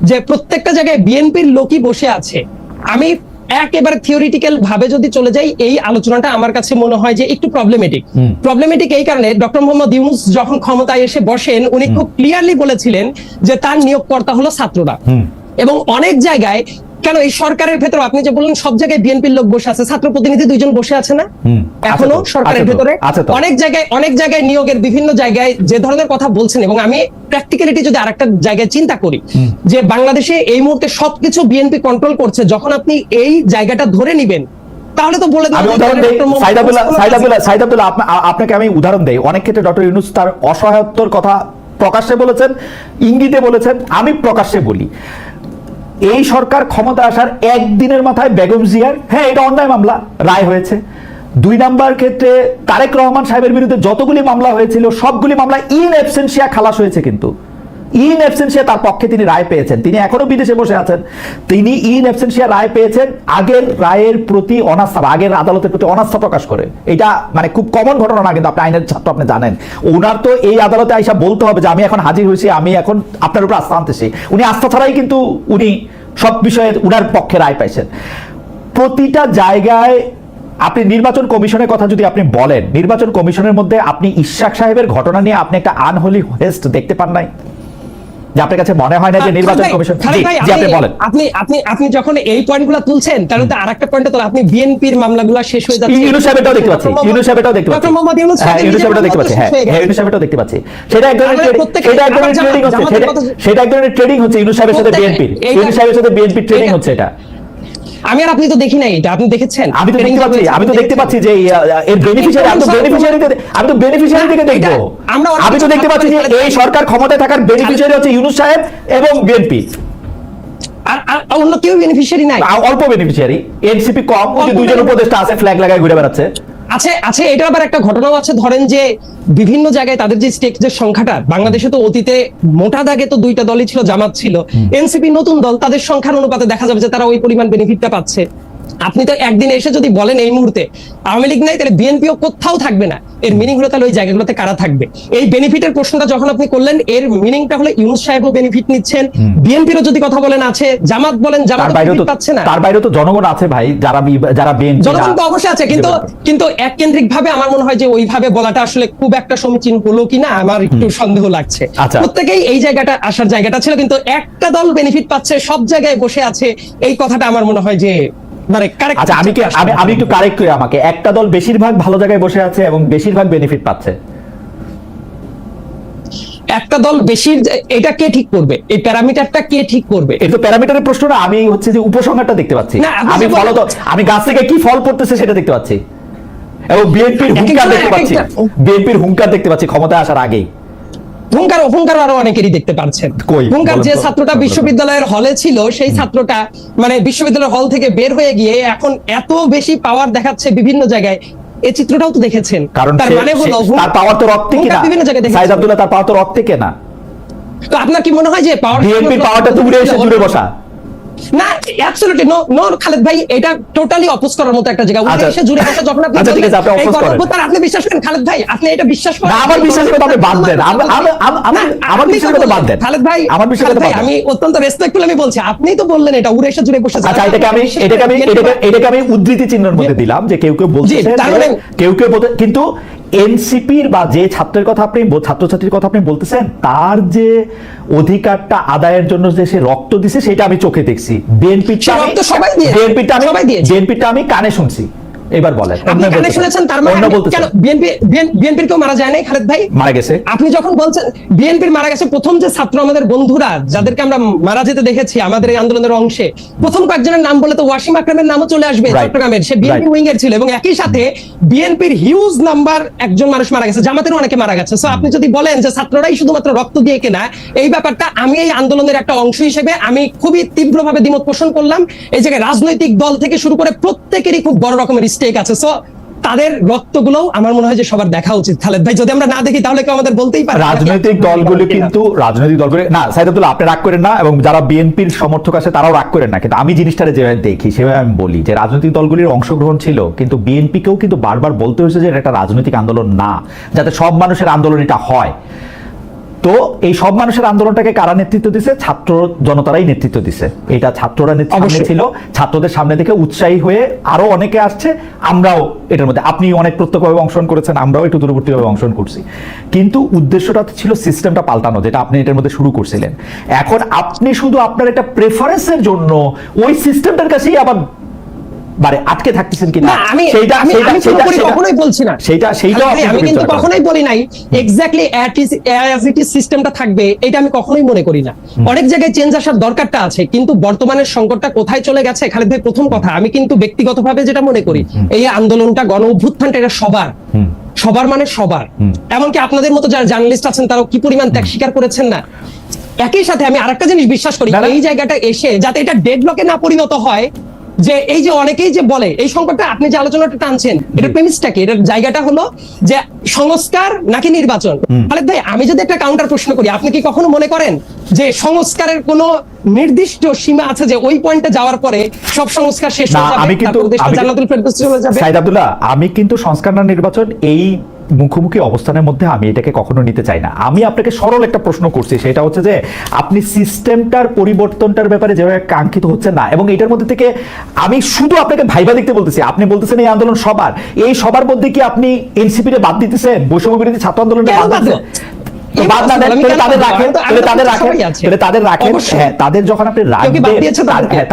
যে প্রত্যেকটা জায়গায় বিএনপির লোকই বসে আছে, আমি একেবারে থিওরিটিক্যাল ভাবে যদি চলে যাই, এই আলোচনাটা আমার কাছে মনে হয় যে একটু প্রবলেমেটিক এই কারণে ডক্টর মোহাম্মদ ইউনূস যখন ক্ষমতায় এসে বসেন উনি খুব ক্লিয়ারলি বলেছিলেন যে তার নিয়োগকর্তা হলো ছাত্ররা। এবং অনেক জায়গায়, কেন এই সরকারের ভেতরে আপনি যে বললেন সব জায়গায় বিএনপির লোক বসে আছে, ছাত্র প্রতিনিধি 2 জন বসে আছে না এখনো সরকারের ভেতরে? অনেক জায়গায় নিয়োগের বিভিন্ন জায়গায় যে ধরনের কথা বলছেন, এবং আমি প্র্যাকটিক্যালিটি যদি আরেকটা জায়গায় চিন্তা করি যে বাংলাদেশে এই মুহূর্তে সবকিছু বিএনপি কন্ট্রোল করছে, যখন আপনি এই জায়গাটা ধরে নিবেন তাহলে তো বলে সাইদ আব্দুল্লাহ, আপনাকে আমি উদাহরণ দেই। অনেক ক্ষেত্রে ডক্টর ইউনূস তার অসহায়ত্বর কথা প্রকাশ্যে বলেছেন, ইঙ্গিতে বলেছেন, আমি প্রকাশ্যে বলি। এই সরকার ক্ষমতা আসার একদিনের মাথায় বেগম জিয়ার, হ্যাঁ এটা অন্যায় মামলা, রায় হয়েছে। 2 নাম্বার ক্ষেত্রে তারেক রহমান সাহেবের বিরুদ্ধে যতগুলি মামলা হয়েছিল সবগুলি মামলা ইন অ্যাবসেন্সিয়া খালাস হয়েছে, কিন্তু ইন অ্যাবসেন্সিয়া তার পক্ষে তিনি রায় পেয়েছেন। তিনি এখনো বিদেশে বসে আছেন, তিনি ইন অ্যাবসেন্সিয়া রায় পেয়েছেন আগের রায়ের প্রতি অনাস্থা, আগের আদালতের প্রতি অনাস্থা প্রকাশ করে। এটা মানে খুব কমন ঘটনা না, কিন্তু আপনি আইনের ছাত্র, আপনি জানেন। ওনার তো এই আদালতে আইসা বলতে হবে যে আমি এখন হাজির হয়েছি, আমি এখন আপনার উপর আস্থা আনতেছি। উনি আস্থা ছাড়াই কিন্তু উনি সব বিষয়ে উনার পক্ষে রায় পাইছেন। প্রতিটা জায়গায় আপনি নির্বাচন কমিশনের কথা যদি আপনি বলেন, নির্বাচন কমিশনের মধ্যে আপনি ইশাক সাহেবের ঘটনা নিয়ে আপনি একটা আনহোলি হেস্ট দেখতে পান নাই? যে আপনার কাছে মনে হয় না যে নির্বাচন কমিশন? আপনি বলেন। আপনি যখন এই পয়েন্টগুলো তুলছেন, তাহলে তো আরেকটা পয়েন্ট তো আপনি বিএনপির মামলাগুলো শেষ হয়ে যাচ্ছে। ইউনূস সাহেবটাও দেখতে পাচ্ছি, ইউনূস সাহেবটাও দেখতে পাচ্ছি, হ্যাঁ ইউনূস সাহেবটাও দেখতে পাচ্ছি, হ্যাঁ ইউনূস সাহেবটাও দেখতে পাচ্ছি। সেটা এক ধরনের ট্রেডিং হচ্ছে, সেটা এক ধরনের ট্রেডিং হচ্ছে ইউনূস সাহেবের সাথে বিএনপির, ইউনূস সাহেবের সাথে বিএনপির ট্রেডিং হচ্ছে এটা। আমি আর আপনি তো দেখি নাই এটা, আপনি দেখেছেন? আমি তো দেখতে পাচ্ছি যে এর বেনিফিশিয়ারি, আমি তো বেনিফিশিয়ারি থেকে দেখবো। আমি তো দেখতে পাচ্ছি যে এই সরকার ক্ষমতায় থাকার বেনিফিশিয়ারি হচ্ছে ইউনূস সাহেব এবং বিএনপি, আর অন্য কেউ বেনিফিশিয়ারি নাই। অল্প বেনিফিশিয়ারি, এনসিপি কম, ওই যে 2 জন উপদেষ্টা আছে ফ্ল্যাগ লাগায় ঘুরে বেড়াচ্ছে। আছে এটা আবার একটা ঘটনাও আছে। ধরেন যে বিভিন্ন জায়গায় তাদের যে স্টেকের সংখ্যাটা, বাংলাদেশে তো অতীতে মোটা দাগে তো 2টা দলই ছিল, জামাত ছিল, এনসিপি নতুন দল, তাদের সংখ্যার অনুপাতে দেখা যাবে যে তারা ওই পরিমাণ বেনিফিটটা পাচ্ছে। আপনি তো একদিন এসে যদি বলেন এই মুহূর্তে আওয়ামী লীগ নাই, তাহলে বিএনপিও কোথাও থাকবে না। এর মিনিং হলো তাহলে ওই জায়গাগুলোতে কারা থাকবে? এই বেনিফিটের প্রশ্নটা যখন আপনি করলেন, এর মিনিংটা হলো ইউনূস সাহেবও বেনিফিট নিচ্ছেন, বিএনপিরও যদি কথা বলেন আছে, জামাত বলেন জামাত বেনিফিট পাচ্ছে না। তার বাইরে তো জনগণ আছে ভাই, যারা বিএনপি, জনগণ তো অবশ্যই আছে, কিন্তু এককেন্দ্রিক ভাবে আমার মনে হয় যে ওইভাবে বলাটা আসলে খুব একটা সমীচীন হলো কিনা আমার একটু সন্দেহ লাগছে। প্রত্যেকেই এই জায়গাটা আসার জায়গাটা ছিল, কিন্তু একটা দল বেনিফিট পাচ্ছে, সব জায়গায় বসে আছে, এই কথাটা আমার মনে হয় যে মানে কারেক্ট। আচ্ছা আমি একটু কারেক্ট করি, আমাকে একটা দল বেশিরভাগ ভালো জায়গায় বসে আছে এবং বেশিরভাগ বেনিফিট পাচ্ছে। একটা দল বেশি, এটা কে ঠিক করবে? এই প্যারামিটারটা কে ঠিক করবে? এটা তো প্যারামিটারের প্রশ্ন না, আমি হচ্ছে যে উপসংহারটা দেখতে পাচ্ছি। আমি ফলত আমি গাছ থেকে কি ফল পড়তেছে সেটা দেখতে পাচ্ছি, এবং বিএনপির হুঙ্কার দেখতে পাচ্ছি, বিএনপির হুঙ্কার দেখতে পাচ্ছি ক্ষমতায় আসার আগেই। হুঙ্কার আরো অনেকেরই দেখতে পাচ্ছেন। হুঙ্কার যে ছাত্রটা বিশ্ববিদ্যালয়ের হলে ছিল, সেই ছাত্রটা মানে বিশ্ববিদ্যালয়ের হল থেকে বের হয়ে গিয়ে এখন এত বেশি পাওয়ার দেখাচ্ছে বিভিন্ন জায়গায়, এই চিত্রটাও তো দেখেছেন। তার মানে হলো তার পাওয়ার তো রক্তে কিনা, বিভিন্ন জায়গায় সাইদ আব্দুল্লাহ, তার পাওয়ার তো রক্তে কেনা। তো আপনার কি মনে হয় যে বিএনপির পাওয়ারটা তো উড়ে এসে জুড়ে বসা? না, অ্যাবসলিউটলি নো খালেদ ভাই, এটা টোটালি অপোজ করার মতো একটা জায়গা। উনি এসে জুড়ে বসা যখন আপনি আপনি বিশ্বাস করেন খালেদ ভাই? আপনি এটা বিশ্বাস করেন? আমার বিশ্বাসের কথা আপনি বাদ দেন, আমার বিশ্বাসের কথা বাদ দেন খালেদ ভাই। আমার বিশ্বাসের কথা আমি অত্যন্ত রেসপেক্টফুল আমি বলছি, আপনিই তো বললেন এটা উড়ে এসে জুড়ে বসে। আচ্ছা, এটাকে আমি উদ্ধৃতি চিহ্নের মধ্যে দিলাম যে কেউ বলছে, কেউ বলতে, কিন্তু এনসিপির বা যে ছাত্রের কথা আপনি, ছাত্রছাত্রীর কথা আপনি বলতেছেন, তার যে অধিকারটা আদায়ের জন্য যে সে রক্ত দিছে সেটা আমি চোখে দেখছি। বিএনপিটা আমি কানে শুনছি। এবার বলেন, আপনি কানে শুনেছেন, তার মানে কেন বিএনপির কেউ মারা যায় নাই খালেদ ভাই? মারা গেছে। আপনি যখন বলছেন বিএনপির মারা গেছে, প্রথম যে ছাত্র আমাদের বন্ধুরা যাদেরকে আমরা মারা যেতে দেখেছি আমাদের এই আন্দোলনের অংশে, প্রথম কয়েকজনের নাম বলে তো ওয়াসিম আকরামের নামও চলে আসবে, চট্টগ্রামের, সে বিএনপি উইং এর ছিল, এবং একই সাথে বিএনপির হিউজ নাম্বার একজন মানুষ মারা গেছে, জামাতেরও অনেকে মারা গেছে। সো আপনি যদি বলেন যে ছাত্ররাই শুধুমাত্র রক্ত দিয়ে কেনা, এই ব্যাপারটা আমি এই আন্দোলনের একটা অংশ হিসেবে আমি খুবই তীব্রভাবে দ্বিমত পোষণ করলাম। এই জায়গায় রাজনৈতিক দল থেকে শুরু করে প্রত্যেকেরই খুব বড় রকমের স্টেক আছে। সো তাদের রক্তগুলো আমার মনে হয় যে সবার দেখা উচিত। খালেদ ভাই, যদি আমরা না দেখি তাহলে কেউ আমাদের বলতেই পারে রাজনৈতিক দলগুলি কিন্তু না সাইদ আব্দুল্লাহ, আপনি রাগ করেন না, এবং যারা বিএনপির সমর্থক আছে তারাও রাগ করেন না, কিন্তু আমি জিনিসটারে যেভাবে দেখি সেভাবে আমি বলি যে রাজনৈতিক দলগুলির অংশগ্রহণ ছিল, কিন্তু বিএনপিকেও কিন্তু বারবার বলতে হয়েছে যে এটা একটা রাজনৈতিক আন্দোলন না, যাতে সব মানুষের আন্দোলন এটা হয়। তো এই সব মানুষের আন্দোলনটাকে কারা নেতৃত্ব দিছে? ছাত্র জনতারাই নেতৃত্ব দিছে। এটা ছাত্ররা সামনে ছিল, ছাত্রদের সামনে থেকে উৎসাহী হয়ে আরো অনেকে আসছে, আমরাও এটার মধ্যে, আপনি অনেক প্রত্যক্ষভাবে অংশগ্রহণ করেছেন, আমরাও একটু দূরবর্তীভাবে অংশগ্রহণ করছি, কিন্তু উদ্দেশ্যটা ছিল সিস্টেমটা পাল্টানো, যেটা আপনি এটার মধ্যে শুরু করছিলেন। এখন আপনি শুধু আপনার একটা প্রেফারেন্সের জন্য ওই সিস্টেমটার কাছেই আবার আটকে থাকতেছেন কিনা, আমি কখনোই বলছি না সেটা, আমি কিন্তু কখনোই বলি নাই এক্স্যাক্টলি অ্যাজ ইট ইজ সিস্টেমটা থাকবে, এটা আমি কখনোই মনে করি না। অনেক জায়গায় চেঞ্জ আসার দরকারটা আছে, কিন্তু বর্তমানের সংকটটা কোথায় চলে গেছে খালেদ ভাই, প্রথম কথা আমি কিন্তু ব্যক্তিগতভাবে যেটা মনে করি, এই আন্দোলনটা, গণ অভ্যুত্থানটা, এটা সবার মানে সবার, এমনকি আপনাদের মতো যারা জার্নালিস্ট আছেন তারাও কি পরিমাণ ত্যাগ স্বীকার করেছেন না। একই সাথে আমি আরেকটা জিনিস বিশ্বাস করি, এই জায়গাটা এসে যাতে এটা ডেডলকে না পরিণত হয়, যে এই যে অনেকেই যে বলে এই সংকটটা, আপনি যে আলোচনাটা টানছেন, এটা প্রেমিসটা কি, এটার জায়গাটা হলো যে সংস্কার নাকি নির্বাচন। খালেদ ভাই, আমি যদি একটা কাউন্টার প্রশ্ন করি, আপনি কি কখনো মনে করেন যে সংস্কারের কোনো নির্দিষ্ট সীমা আছে যে ওই পয়েন্টে যাওয়ার পরে সব সংস্কার শেষ হয়ে যাবে, তারপর দেশটা জান্নাতুল ফেরদৌস চলে যাবে? সাইদ আব্দুল্লাহ, আমি কিন্তু সংস্কার না নির্বাচন এই মুখোমুখি অবস্থানের মধ্যে আমি এটাকে কখনো নিতে চাই না। আমি আপনাকে সরল একটা প্রশ্ন করছি, সেটা হচ্ছে যে আপনি সিস্টেমটার পরিবর্তনটার ব্যাপারে যেভাবে কাঙ্ক্ষিত হচ্ছে না, এবং এটার মধ্যে থেকে আমি শুধু আপনাকে ভাইবা দেখতে বলতেছি, আপনি বলতেছেন এই আন্দোলন সবার, এই সবার মধ্যে কি আপনি এনসিপির বাদ দিতেছেন, বৈষম্য বিরোধী ছাত্র আন্দোলনটা বাদ দিতেছেন? তাদের যখন আপনি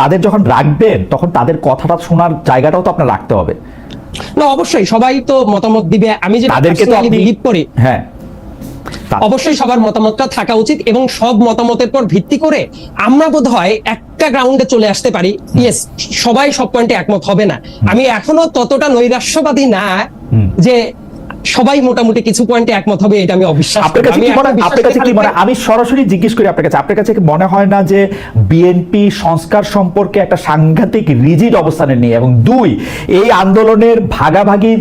তাদের যখন রাখবেন, তখন তাদের কথাটা শোনার জায়গাটাও তো আপনার রাখতে হবে না। অবশ্যই সবাই তো মতামত দিবে, আমি যে তাদেরকে তো বিলিভ করি, হ্যাঁ অবশ্যই সবার মতামতটা থাকা উচিত, এবং সব মতামতের পর ভিত্তি করে আমরা বোধহয় একটা গ্রাউন্ডে চলে আসতে পারি। ইয়েস, সবাই সব পয়েন্টে একমত হবে না, আমি এখনো ততটা নৈরাশ্যবাদী না যে সবাই মোটামুটি কিছু পয়েন্টে একমত হবে, এটা আমি অবিশ্বাস করি। আমি সরাসরি জিজ্ঞেস করি আপনার কাছে কি মনে হয় না যে বিএনপি সংস্কার সম্পর্কে একটা সাংঘাতিক রিজিড অবস্থানে নিয়ে, এবং দুই, এই আন্দোলনের ভাগাভাগি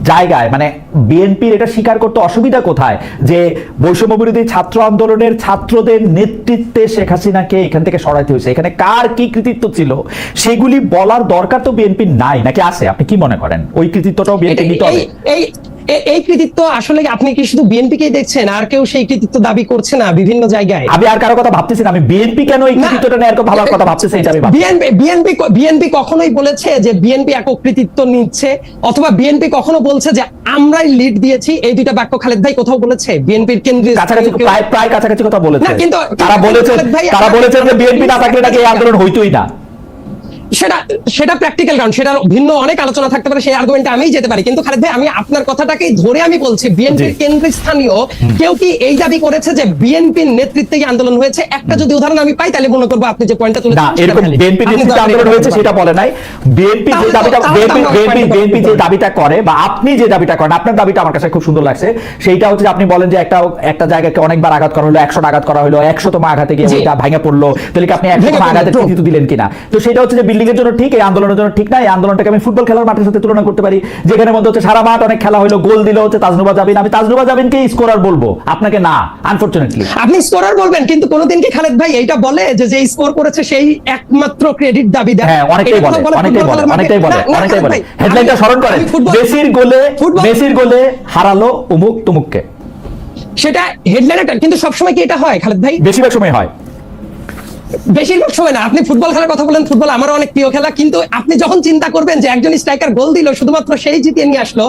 জায়গায় মানে বিএনপির এটা স্বীকার করতে অসুবিধা কোথায় যে বৈষম্য বিরোধী ছাত্র আন্দোলনের ছাত্রদের নেতৃত্বে শেখ হাসিনাকে এখান থেকে সরাইতে হয়েছে, এখানে কার কি কৃতিত্ব ছিল সেগুলি বলার দরকার তো বিএনপির নাই, নাকি আছে? আপনি কি মনে করেন ওই কৃতিত্বটাও বিএনপি নিতে হবে? এই কৃতিত্ব আসলে আপনি কি শুধু বিএনপিকেই দেখছেন, আর কেউ সেই কৃতিত্ব দাবি করছে না বিভিন্ন জায়গায়? আমি আর কারো কথা ভাবতেছি না, আমি বিএনপি কেন এই কৃতিত্বটা নিয়ে এরকম ভাবার কথা ভাবতেছি এটা আমি বিএনপি কখনোই বলেছে যে বিএনপি একক কৃতিত্ব নিচ্ছে, অথবা বিএনপি কখনো বলছে যে আমরাই লিড দিয়েছি? এই দুইটা বাক্য খালেদ ভাই কোথাও বলেছে? বিএনপির কেন্দ্রীয় কাছাকাছি প্রায় কাছাকাছি কথা বলেছে, না কিন্তু তারা বলেছে যে বিএনপি না থাকলে নাকি এই আন্দোলন হইতোই না। সেটা প্র্যাকটিক্যাল কারণ, সেটা ভিন্ন অনেক আলোচনা থাকতে পারে, সেই আর্গুমেন্টে আমি যেতে পারি, কিন্তু খালেদ ভাই আমি আপনার কথাটাকেই ধরে আমি বলছি, বিএনপির কেন্দ্রস্থানীয় কেউ কি এই দাবি করেছে যে বিএনপির নেতৃত্বে আন্দোলন হয়েছে? একটা যদি উদাহরণ আমি পাই তাহলে মনে করবো আপনি যে পয়েন্টটা তুলেছেন না, এরকম বিএনপির নেতৃত্বে আন্দোলন হয়েছে সেটা বলে নাই। বিএনপি যে দাবিটা করে বা আপনি যে দাবিটা করেন, আপনার দাবিটা আমার কাছে খুব সুন্দর লাগছে, সেইটা হচ্ছে আপনি বলেন যে একটা জায়গাকে অনেকবার আঘাত করা হলো, 100 আঘাত করা হলো, 100তম আঘাতে গিয়ে ওইটা ভেঙে পড়লো, তাহলে কি আপনি 100তম আঘাতের কৃতিত্ব দিলেন কিনা? তো সেটা হচ্ছে যে বিল্ডিং এর জন্য ঠিক, এই আন্দোলনের জন্য ঠিক না। এই আন্দোলনটাকে আমি ফুটবল খেলার মাঠের সাথে তুলনা করতে পারি, যেখানে মধ্যে হচ্ছে সারা মাঠ অনেক খেলা হলো, গোল দিল হচ্ছে তাজনুবা জাবিন, আমি তাজনুবা জাবিনকে স্কোরার বলবো, আপনাকে না, আনফরচুনেটলি। আপনি স্কোরার বলবেন, কিন্তু কোনোদিন কি খালেদ ভাই এইটা বলে যে যে স্কোর করেছে সেই একমাত্র ক্রেডিট দাবি দেয়? হ্যাঁ, অনেকটাই বলে। হেডলাইনটা স্মরণ করেন, মেসির গোলে হারালো অমুক তমুককে, সেটা হেডলাইনটা। কিন্তু সবসময় কি এটা হয় খালেদ ভাই? বেশিরভাগ সময় হয়, বেশিরভাগ সময় না। আপনি ফুটবল খেলার কথা বলেন, ফুটবল আমারও অনেক প্রিয় খেলা, কিন্তু আপনি যখন চিন্তা করবেন যে একজন স্ট্রাইকার গোল দিল, শুধুমাত্র সেই জিতিয়ে নিয়ে আসলো,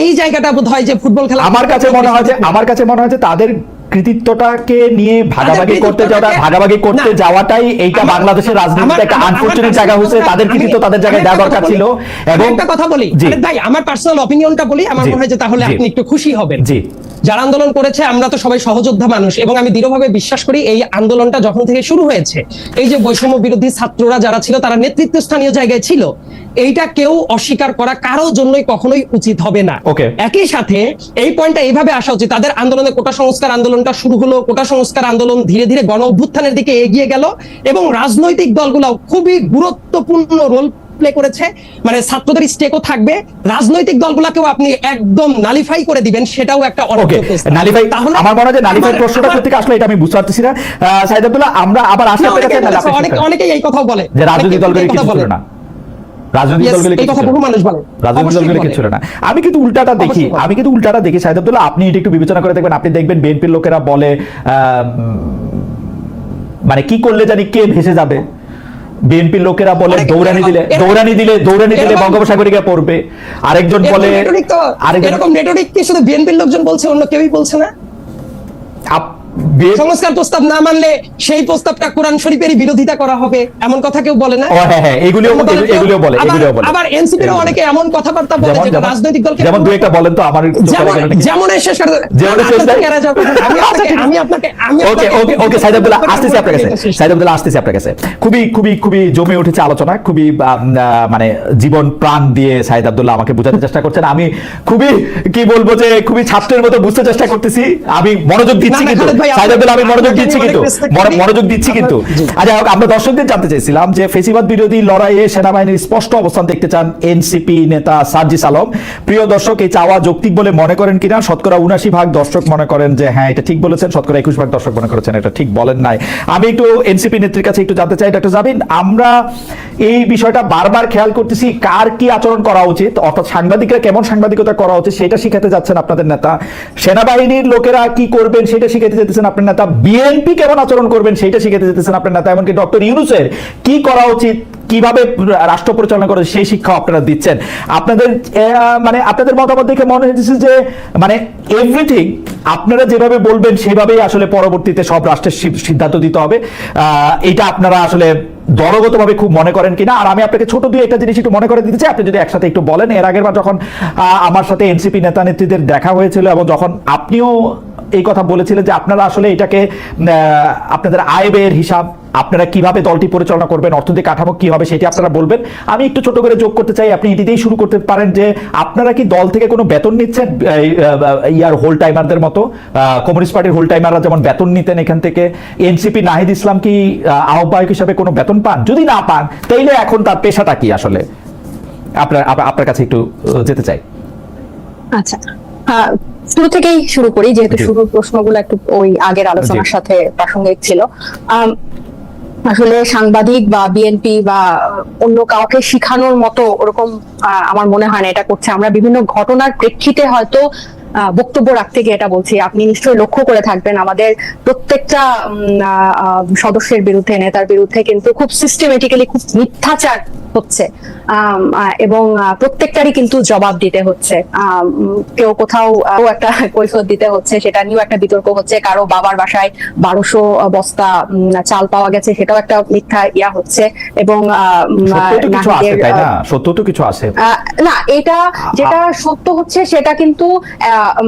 এই জায়গাটা বোধ হয় যে ফুটবল খেলা আমার কাছে মনে হয় যে তাদের কৃতিত্বটাকে নিয়ে ভাগাভাগি করতে যাওয়াটাই এইটা বাংলাদেশের রাজনীতিতে একটা আনফরচুনেট জায়গা হচ্ছে। তাদের কৃতিত্ব তাদের জায়গায় দেওয়া দরকার ছিল। এবং একটা কথা বলি ভাই, আমার পার্সোনাল অপিনিয়নটা বলি, আমার মনে হয় যে তাহলে আপনি একটু খুশি হবেন। জি, যারা আন্দোলন করেছে আমরা তো সবাই সহযোদ্ধা মানুষ, এবং আমি দৃঢ়ভাবে বিশ্বাস করি এই আন্দোলনটা যখন থেকে শুরু হয়েছে, এই যে বৈষম্য বিরোধী ছাত্ররা যারা ছিল তারা নেতৃত্বস্থানীয় জায়গায় ছিল, এইটা কেউ অস্বীকার করা কারোর জন্যই কখনোই উচিত হবে না। একই সাথে এই পয়েন্টটা এইভাবে আসা উচিত, তাদের আন্দোলনে কোটা সংস্কার আন্দোলনটা শুরু হলো, কোটা সংস্কার আন্দোলন ধীরে ধীরে গণ অভ্যুত্থানের দিকে এগিয়ে গেল, এবং রাজনৈতিক দলগুলো খুবই গুরুত্বপূর্ণ রোল প্লে করেছে, মানে ছাত্রদের স্টেকও থাকবে, রাজনৈতিক দলগুলোকেও আপনি একদম নালিফাই করে দিবেন, সেটাও একটা ওকে অনৈতিক প্রস্তাব। নালিফাই, তাহলে আমার মনে হয় যে নালিফাই প্রশ্নটা আমার- কোথা থেকে আসলে এটা আমি বুঝতে পারতেছি না। সাইদ আব্দুল্লাহ, আমরা আবার আসি না, আপনার কাছে, অনেকেই নাহলে বলেছে, আপনি শুনবেন। অনেকেই এই কথাও বলে যে রাজনৈতিক অনেকেই দলগুলি এই কথা কিছু বলে। ছিল না, রাজনৈতিক Yes, দলগুলি এই কিছু কথা ছিল বহু না। মানুষ বলে, রাজনৈতিক অবশ্যই দলগুলি বলে। কিছু ছিল না। আমি কিন্তু উল্টাটা দেখি, অবশ্যই বলে। আমি কিন্তু উল্টাটা দেখি সাইদ আব্দুল্লাহ, আপনি এটা একটু বিবেচনা করে দেখবেন, আপনি দেখবেন বিএনপির লোকেরা বলে মানে কি করলে জানি কে ভেসে যাবে, বিএনপির লোকেরা বলে অনেক- দৌড়ানি দিলে এরকম- বঙ্গোপসাগরে পড়বে, আরেকজন বলে এরকম রেটরিক কি শুধু বিএনপির লোকজন বলছে, অন্য কেউই বলছে না? সংস্কার প্রস্তাব না মানলে সেই প্রস্তাবটা কোরআন শরীফেরই বিরোধিতা করা হবে, এমন কথা কেউ বলে না? হ্যাঁ, এগুলিও বলে। আবার এনসিপির অনেকে এমন কথাবার্তা বলে যেটা রাজনৈতিক দলকে, যেমন দুই একটা বলেন তো আমার যেমন এই শেষ করে- যেমন শেষ করে- ওকে সাইদ আব্দুল্লাহ, আসতেছি আপনার কাছে, সাইদ আব্দুল্লাহ আসতেছি আপনার কাছে। খুবই জমে উঠেছে আলোচনা, খুবই মানে জীবন প্রাণ দিয়ে সাইদ আব্দুল্লাহ আমাকে বোঝাতে চেষ্টা করছেন। আমি খুবই কি বলবো যে খুবই ছাত্রের মতো বুঝতে চেষ্টা করতেছি, আমি মনোযোগ দিচ্ছি কিন্তু সাইদ আব্দুল্লাহ, আমি মনোযোগ দিচ্ছি কিন্তু আচ্ছা, আমরা দর্শকদের জানতে চাইছিলাম যে ফেসিবাদ বিরোধী লড়াইয়ে সেনাবাহিনীর স্পষ্ট অবস্থান দেখতে চান এনসিপি নেতা সার্জিস আলম। প্রিয় দর্শক, এই চাওয়া যৌক্তিক বলে মনে করেন কিনা? শতকরা 79% দর্শক মনে করেন যে হ্যাঁ এটা ঠিক বলেছেন, শতকরা 21% দর্শক মনে করেছেন এটা ঠিক বলেন নাই। আমি একটু এনসিপি নেত্রীর কাছে একটু জানতে চাই, ডক্টর জাবিন, আমরা এই বিষয়টা বারবার খেয়াল করতেছি, কার কি আচরণ করা উচিত, অর্থাৎ সাংবাদিকরা কেমন সাংবাদিকতা করা উচিত সেটা শিখাতে যাচ্ছেন আপনাদের নেতা, সেনাবাহিনীর লোকেরা কি করবেন সেটা শিখাতে যেতেছেন আপনার নেতা, বিএনপি কেমন আচরণ করবেন সেটা শিখাতে যেতেছেন আপনার নেতা, এমনকি ডক্টর ইউনূসের কি করা উচিত, কিভাবে রাষ্ট্র পরিচালনা করে সেই শিক্ষা আপনারা দিচ্ছেন। আপনাদের মানে আপনাদের মতামত দেখে মনে হচ্ছে যে মানে এভরিথিং আপনারা যেভাবে বলবেন সেভাবেই আসলে পরবর্তীতে সব রাষ্ট্রের সিদ্ধান্ত দিতে হবে, এটা আপনারা আসলে দলগতভাবে খুব মনে করেন কিনা? আর আমি আপনাকে ছোট দিয়ে একটা জিনিস একটু মনে করে দিতে চাই, আপনি যদি একসাথে একটু বলেন। এর আগের বার যখন আমার সাথে এনসিপি নেতা নেত্রীদের দেখা হয়েছিল এবং যখন আপনিও এই কথা বলেছিলেন যে আপনারা আসলে এটাকে আপনাদের আয় ব্যয়ের হিসাব, আপনারা কিভাবে দলটি পরিচালনা করবেন, অর্থনৈতিক কাঠামো কি হবে সেটি আপনারা বলবেন। আমি একটু ছোট করে যোগ করতে চাই, আপনি এটি দিয়েই শুরু করতে পারেন যে আপনারা কি দল থেকে কোনো বেতন নিচ্ছেন, ইয়ার হোল টাইমারদের মতো, কমিউনিস্ট পার্টির হোল টাইমাররা যেমন বেতন নিতেন এখান থেকে, এনসিপি নাহিদ ইসলাম কি আহ্বায়ক হিসাবে কোনো বেতন পান? যদি না পান তাইলে এখন তার পেশাটা কি আসলে? আপনার কাছে একটু যেতে চাই। আচ্ছা, শুরু থেকেই শুরু করি, যেহেতু শুরুর প্রশ্নগুলো একটু ওই আগের আলোচনার সাথে প্রাসঙ্গিক ছিল। আসলে সাংবাদিক বা বিএনপি বা অন্য কাউকে শিখানোর মতো ওরকম আমার মনে হয় না এটা করছে। আমরা বিভিন্ন ঘটনার প্রেক্ষিতে হয়তো বক্তব্য রাখতে গিয়ে এটা বলছি। আপনি নিশ্চয়ই লক্ষ্য করে থাকবেন আমাদের প্রত্যেকটা সদস্যের বিরুদ্ধে, নেতার বিরুদ্ধে কিন্তু খুব সিস্টেমেটিক্যালি খুব মিথ্যাচার হচ্ছে, এবং প্রত্যেকটারই কিন্তু জবাব দিতে হচ্ছে। কেউ কোথাও একটা কৈফিয়ত দিতে হচ্ছে, সেটা নিয়েও একটা বিতর্ক হচ্ছে। কারো বাবার বাসায় 1200 বস্তা চাল পাওয়া গেছে, সেটাও একটা মিথ্যা ইয়া হচ্ছে। এবং সত্য তো কিছু আছে না, এটা যেটা সত্য হচ্ছে সেটা কিন্তু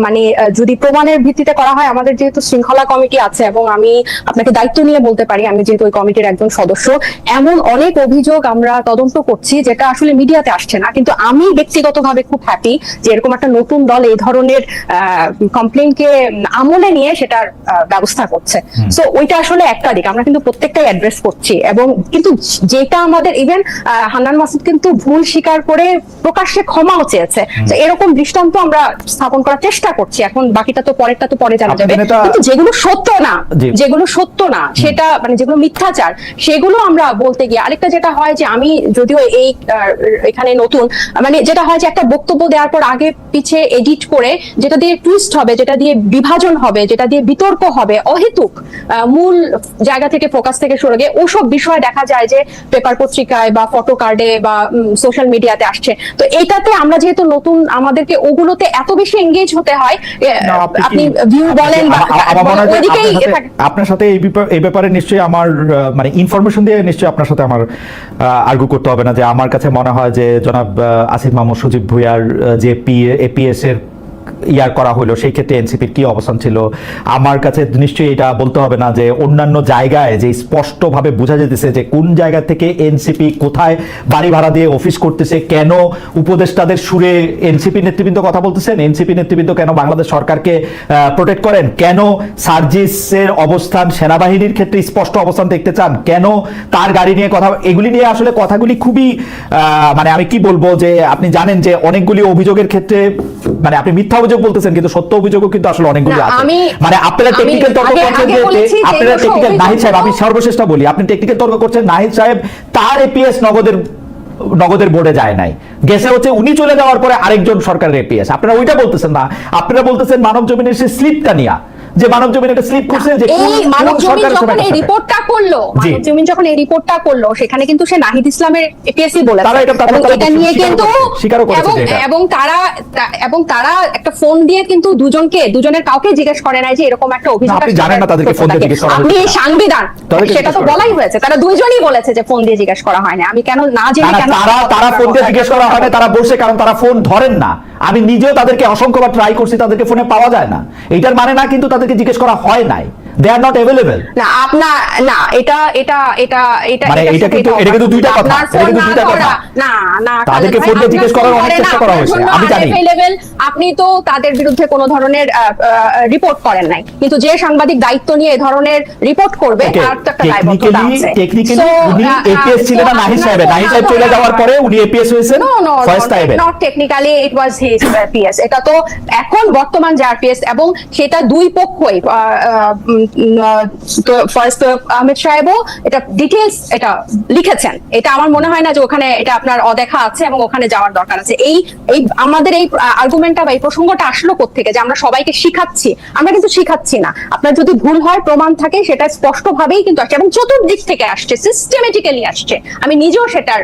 মানে যদি প্রমাণের ভিত্তিতে করা হয়, আমাদের যেহেতু শৃঙ্খলা কমিটি আছে এবং আমি আপনাকে দায়িত্ব নিয়ে বলতে পারি, আমি যেহেতু ওই কমিটির একজন সদস্য, এমন অনেক অভিযোগ আমরা তদন্ত করছি যেটা আসলে মিডিয়াতে আসছে না। কিন্তু আমি ব্যক্তিগতভাবে খুব হ্যাপি যে এরকম একটা নতুন দল এই ধরনের কমপ্লেইনকে আমলে নিয়ে সেটার ব্যবস্থা করছে। সো ওইটা আসলে একটা দিক, আমরা কিন্তু প্রত্যেকটাই অ্যাড্রেস করছি। এবং কিন্তু যেটা আমাদের ইভেন হান্নান মাসুদ কিন্তু ভুল স্বীকার করে প্রকাশ্যে ক্ষমাও চেয়েছে। তো এরকম দৃষ্টান্ত আমরা স্থাপন করার চেষ্টা করছি। এখন বাকিটা তো পরেরটা তো পরে জানা যাবে। কিন্তু যেগুলো সত্য না সেটা মানে যেগুলো মিথ্যাচার, সেগুলো আমরা বলতে গিয়ে আরেকটা যেটা হয় যে, আমি যদিও এখানে নতুন, মানে যেটা হয় যে একটা বক্তব্য দেওয়ার পর আগে পিছে এডিট করে যেটা দিয়ে টুইস্ট হবে, যেটা দিয়ে বিভাজন হবে, যেটা দিয়ে বিতর্ক হবে, অহেতুক মূল জায়গা থেকে ফোকাস থেকে সরে গিয়ে ওসব বিষয় দেখা যায় যে পেপার পত্রিকায় বা ফটো কার্ডে বা সোশ্যাল মিডিয়াতে আসছে। তো এটাতে আমরা যেহেতু নতুন, আমাদেরকে ওগুলোতে এত বেশি এঙ্গেজ হতে হয়। আপনি ভিউ বলেন বা ওইদিকেই আপনার সাথে এই ব্যাপারে নিশ্চয়ই আমার মানে ইনফরমেশন দিয়ে নিশ্চয়ই আপনার সাথে আমার আর্গু করতে হবে না যে আমার কাছে মনে হয় যে জনাব আসিফ মাহমুদ সজীব ভুঁইয়ার যে এপিএস এর ইয়ার করা হলো সেই ক্ষেত্রে এনসিপির কি অবস্থান ছিল? আমার কাছে নিশ্চয়ই এটা বলতে হবে না যে অন্যান্য জায়গায় যে স্পষ্টভাবে বোঝা যেতেছে যে কোন জায়গা থেকে এনসিপি কোথায় বাড়ি ভাড়া দিয়ে অফিস করতেছে, কেন উপদেষ্টাদের সুরে এনসিপি নেতৃবৃন্দ কথা বলতেছেন, এনসিপি নেতৃবৃন্দ কেন বাংলাদেশ সরকারকে প্রোটেক্ট করেন, কেন সার্জিসের অবস্থান সেনাবাহিনীর ক্ষেত্রে স্পষ্ট অবস্থান দেখতে চান, কেন তার গাড়ি নিয়ে কথা, এগুলি নিয়ে আসলে কথাগুলি খুবই মানে আমি কি বলবো যে আপনি জানেন যে অনেকগুলি অভিযোগের ক্ষেত্রে মানে আপনি মিথ্যা অভিযোগ বলতেছেন কিন্তু সত্য অভিযোগও কিন্তু আসলে অনেকগুলি না, আছে। আমি- মানে আপনারা টেকনিক্যাল তর্ক আগে- করছেন আগে যে বলেছি যে আপনারা এগুলো টেকনিক্যাল, অভিযোগ নাহিদ সাহেব আমি তো- সর্বশেষটা বলি, আপনি টেকনিক্যাল তর্ক করছেন নাহিদ সাহেব তার এপিএস নগদের বোর্ডে যায় নাই, গেছে হচ্ছে উনি চলে যাওয়ার পরে আরেকজন সরকারের এপিএস। আপনারা ওইটা বলতেছেন না, আপনারা বলতেছেন মানব জমিনের সে স্লিপটা নিয়া, যে মানব জমিন একটা স্লিপ করছে যে এই মানব জমিন সরকারের যখন সময় এই রিপোর্টটা করলো, জি। মানব জমিন যখন এই রিপোর্টটা করলো, সেখানে কিন্তু সে নাহিদ ইসলামের এপিএসসি বলেছে তারা এটা এবং এটা নিয়ে কিন্তু স্বীকারও করেছে এবং যে এটা। এবং তারা একটা ফোন দিয়ে কিন্তু দুজনের কাউকে জিজ্ঞেস করে নাই যে এরকম একটা অভিযোগ আপনি আসছে, জানেন না তাদেরকে ফোন দিয়ে জিজ্ঞেস করা আপনি হয়েছে। সাংবিধান তাদেরকে সেটা তো জিজ্ঞেস করা বলাই হয়েছে, তারা দুইজনই বলেছে যে ফোন দিয়ে জিজ্ঞেস করা হয় না। আমি কেন না জেনে কেন তারা ফোন দিয়ে জিজ্ঞেস করা হয় না, তারা বসে, কারণ তারা ফোন ধরেন না। আমি নিজেও তাদেরকে অসংখ্যবার ট্রাই করছি, তাদেরকে ফোনে পাওয়া যায় না। এটার মানে না কিন্তু তাদেরকে জিজ্ঞেস করা হয় নাই, দে আর নট অ্যাভেলেবল। না আপনার না এটা মানে এটা কিন্তু দুইটা কথা, আপনার এটা ফোন কিন্তু না দুইটা কথা। করা, না তাদেরকে খালেদ ফোন ভাই, দিয়ে জিজ্ঞেস আপনার করার ফোন অনেক করে না, চেষ্টা করা আপনার হয়েছে, জন্য আমি জানি। unavailable, আপনি তো তাদের বিরুদ্ধে কোনো ধরনের রিপোর্ট করেন নাই, কিন্তু যে সাংবাদিক দায়িত্ব নিয়ে এই ধরনের রিপোর্ট করবে তার তো একটা দায়বদ্ধতা আছে। টেকনিক্যালি So, উনি এপিএস ছিলেন না নাহিদ সাহেব, নাহিদ সাহেব চলে যাওয়ার পরে উনি এপিএস হয়েছেন ফার্স্ট টাইমে। Not technically it was his PS. এটা তো এখন বর্তমান যে আরপিএস, এবং সেটা দুই পক্ষই ফার্স্ট আহমেদ সাহেবও এটা ডিটেইলস এটা লিখেছেন। এটা আমার মনে হয় না যে ওখানে এটা আপনার অদেখা আছে এবং ওখানে যাওয়ার দরকার আছে। এই আমাদের এই আর্গুমেন্টটা বা এই প্রসঙ্গটা আসলো কোত্থেকে যে আমরা সবাইকে শিখাচ্ছি? আমরা কিন্তু শিখাচ্ছি না। আপনার যদি ভুল হয়, প্রমাণ থাকে, সেটা স্পষ্টভাবেই কিন্তু আসছে এবং চতুর্দিক থেকে আসছে, সিস্টেমেটিক্যালি আসছে। আমি নিজেও সেটার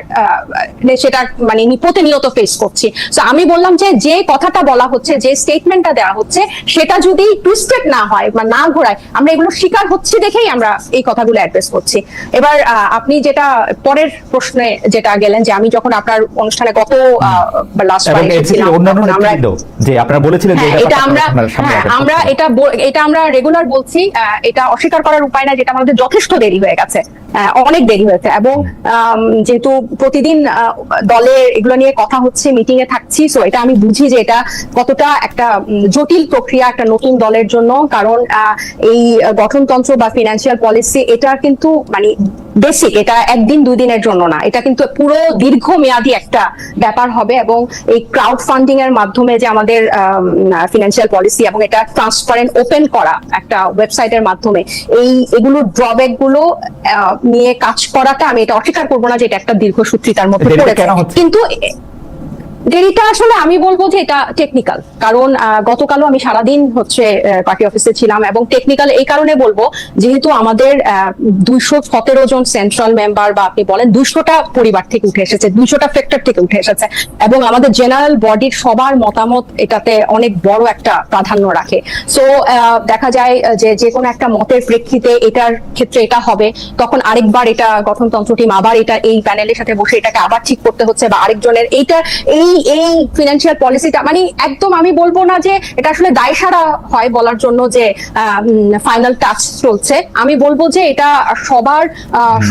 মানে প্রতিনিয়ত ফেস করছি। সো আমি বললাম যে কথাটা বলা হচ্ছে, যে স্টেটমেন্টটা দেওয়া হচ্ছে, সেটা যদি টুইস্টেড না হয় বা না ঘোরায়, আমরা এগুলো শিকার হচ্ছি দেখেই আমরা এই কথাগুলো অ্যাড্রেস করছি। এবার আপনি যেটা পরের প্রশ্নে যেটা গেলেন, যে আমি যখন আপনার অনুষ্ঠানে গত লাস্ট এবং এনসিপির অন্যান্য নেতৃবৃন্দ যে আপনারা বলেছিলেন যে এটা আমরা রেগুলার বলছি, এটা অস্বীকার করার উপায় না, যেটা আমাদের যথেষ্ট দেরি হয়ে গেছে, অনেক দেরি হয়েছে। এবং যেহেতু প্রতিদিন দলে এগুলো নিয়ে কথা হচ্ছে, মিটিং এ থাকছি, সো এটা আমি বুঝি যে এটা কতটা একটা জটিল প্রক্রিয়া একটা নতুন দলের জন্য। কারণ এই গঠনতন্ত্র বা ফিনান্সিয়াল পলিসি এটা কিন্তু মানে বেসিক, এটা একদিন দুই দিনের জন্য না, এটা কিন্তু পুরো দীর্ঘমেয়াদী একটা ব্যাপার হবে। এবং এই ক্রাউড ফান্ডিং এর মাধ্যমে যে আমাদের ফিনান্সিয়াল পলিসি এবং এটা ট্রান্সপারেন্ট ওপেন করা একটা ওয়েবসাইটের মাধ্যমে এগুলো ড্রব্যাক গুলো নিয়ে কাজ করাটা, আমি এটা অস্বীকার করবো না যে এটা একটা দীর্ঘসূত্রিতার মধ্যে পড়েছে। কিন্তু দেরিটা আসলে আমি বলবো যে এটা টেকনিক্যাল, কারণ গতকালও আমি সারাদিন হচ্ছে পার্টি অফিসে ছিলাম, এবং টেকনিক্যাল এই কারণে বলবো যেহেতু আমাদের 217 জন সেন্ট্রাল মেম্বার, বা আপনি বলেন 200টা পরিবার থেকে উঠে এসেছে, 200টা ফ্যাক্টর থেকে উঠে এসেছে, এবং আমাদের জেনারেল বডির সবার মতামত এটাতে অনেক বড় একটা প্রাধান্য রাখে। সো দেখা যায় যে কোনো একটা মতের প্রেক্ষিতে এটার ক্ষেত্রে এটা হবে, তখন আরেকবার এটা গঠনতন্ত্র টিম আবার এটা এই প্যানেলের সাথে বসে এটাকে আবার ঠিক করতে হচ্ছে, বা আরেকজনের এই ফিনান্সিয়াল পলিসিটা মানে একদম আমি বলবো না যে এটা আসলে দায়সারা হয় বলার জন্য যে ফাইনাল টাচ চলছে। আমি বলবো যে এটা সবার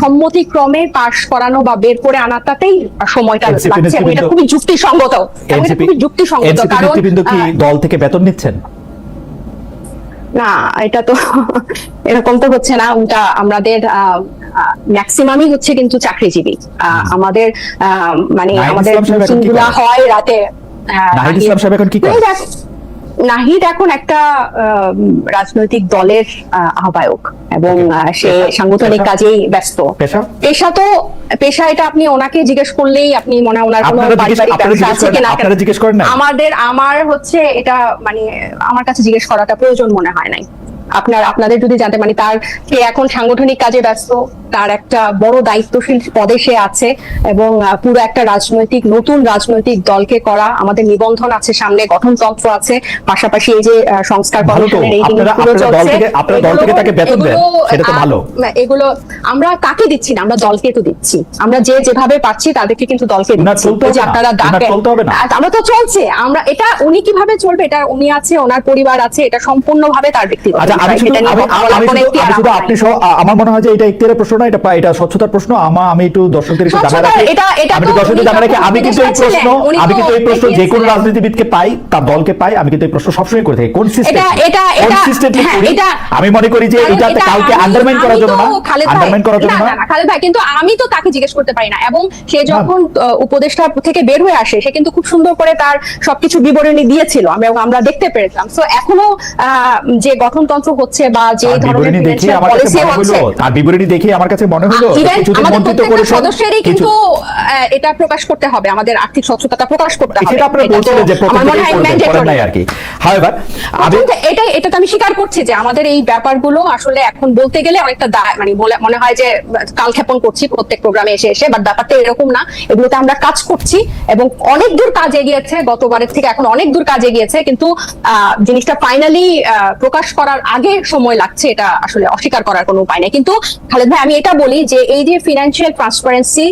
সম্মতিক্রমে পাশ করানো বা বের করে আনাটাতেই সময়টা লাগছে, এবং এটা খুবই যুক্তিসঙ্গত, কারণ কি দল থেকে বেতন নিচ্ছেন? না, এটা তো এরকম তো হচ্ছে না। ওটা আমাদের ম্যাক্সিমামই হচ্ছে কিন্তু চাকরিজীবী। আমাদের মানে আমাদের মিটিংগুলো হয় রাতে। নাহিদ ইসলাম সাহেব এখন কি করেন? নাহিদ এখন একটা রাজনৈতিক দলের আহ্বায়ক, এবং সে সাংগঠনিক কাজেই ব্যস্ত। পেশা এটা আপনি ওনাকে জিজ্ঞেস করলেই আপনি মনে হয় ওনার কোনো পারিবারিক ব্যবসা আছে কিনা আমার হচ্ছে এটা মানে আমার কাছে জিজ্ঞেস করাটা প্রয়োজন মনে হয় নাই। আপনাদের যদি জানতে, মানে সে এখন সাংগঠনিক কাজে ব্যস্ত, তার একটা বড় দায়িত্বশীল পদে সে আছে, এবং পুরো একটা নতুন রাজনৈতিক দলকে করা, আমাদের নিবন্ধন আছে, সামনে গঠনতন্ত্র আছে, পাশাপাশি এই যে সংস্কার কমিশনের এই জিনিসগুলো চলছে, এগুলো আমরা কাকে দিচ্ছি না, আমরা দলকে তো দিচ্ছি। আমরা যেভাবে পাচ্ছি তাদেরকে কিন্তু দলকে দিচ্ছি। যে আপনারা ডাকেন, আমরা তো চলছে, আমরা এটা উনি কিভাবে চলবে, এটা উনি আছে, ওনার পরিবার আছে, এটা সম্পূর্ণভাবে তার ব্যক্তিগত। আমার মনে হয় যে এটা ইখতিয়ারের প্রশ্ন না, এটা স্বচ্ছতার প্রশ্ন। আমি একটু দর্শকদের আমি কিন্তু এই প্রশ্ন যে কোনো রাজনীতিবিদকে পাই, তার দলকে পাই, আমি কিন্তু এই প্রশ্ন সবসময় করে থাকি। আমি মনে করি যে এটা কাউকে আন্ডারমাইন করার জন্য না, খালেদ ভাই, কিন্তু আমি তো তাকে জিজ্ঞেস করতে পারি না। এবং সে যখন উপদেষ্টা থেকে বের হয়ে আসে, সে কিন্তু খুব সুন্দর করে তার সবকিছু বিবরণী দিয়েছিল, আমরা দেখতে পেরেছিলাম। সো এখনো যে গঠনতন্ত্র হচ্ছে বা যে ধরনের পলিসি হচ্ছে, তার বিবরণী দেখে আমার কাছে মনে হলো সদস্যেরই কিন্তু এটা প্রকাশ করতে হবে, আমাদের আর্থিক স্বচ্ছতাটা প্রকাশ করতে হবে। সেটা আপনারা বলছিলেন যে প্রথম থেকে করেন নাই আর কি। হাওয়েভার এটা তো আমি স্বীকার করছি যে আমাদের এই ব্যাপারগুলো আসলে এখন বলতে গেলে অনেকটা মানে মনে হয় যে কালক্ষেপণ করছি প্রত্যেক প্রোগ্রামে এসে, বাট ব্যাপারটা এরকম না। এগুলোতে আমরা কাজ করছি এবং অনেক দূর কাজ এগিয়েছে, গতবারের থেকে এখন অনেক দূর কাজ এগিয়েছে, কিন্তু জিনিসটা ফাইনালি প্রকাশ করার আগে সময় লাগছে, এটা আসলে অস্বীকার করার কোনো উপায় নেই। কিন্তু খালেদ ভাই, আমি এটা বলি যে এই যে ফিনান্সিয়াল ট্রান্সপারেন্সি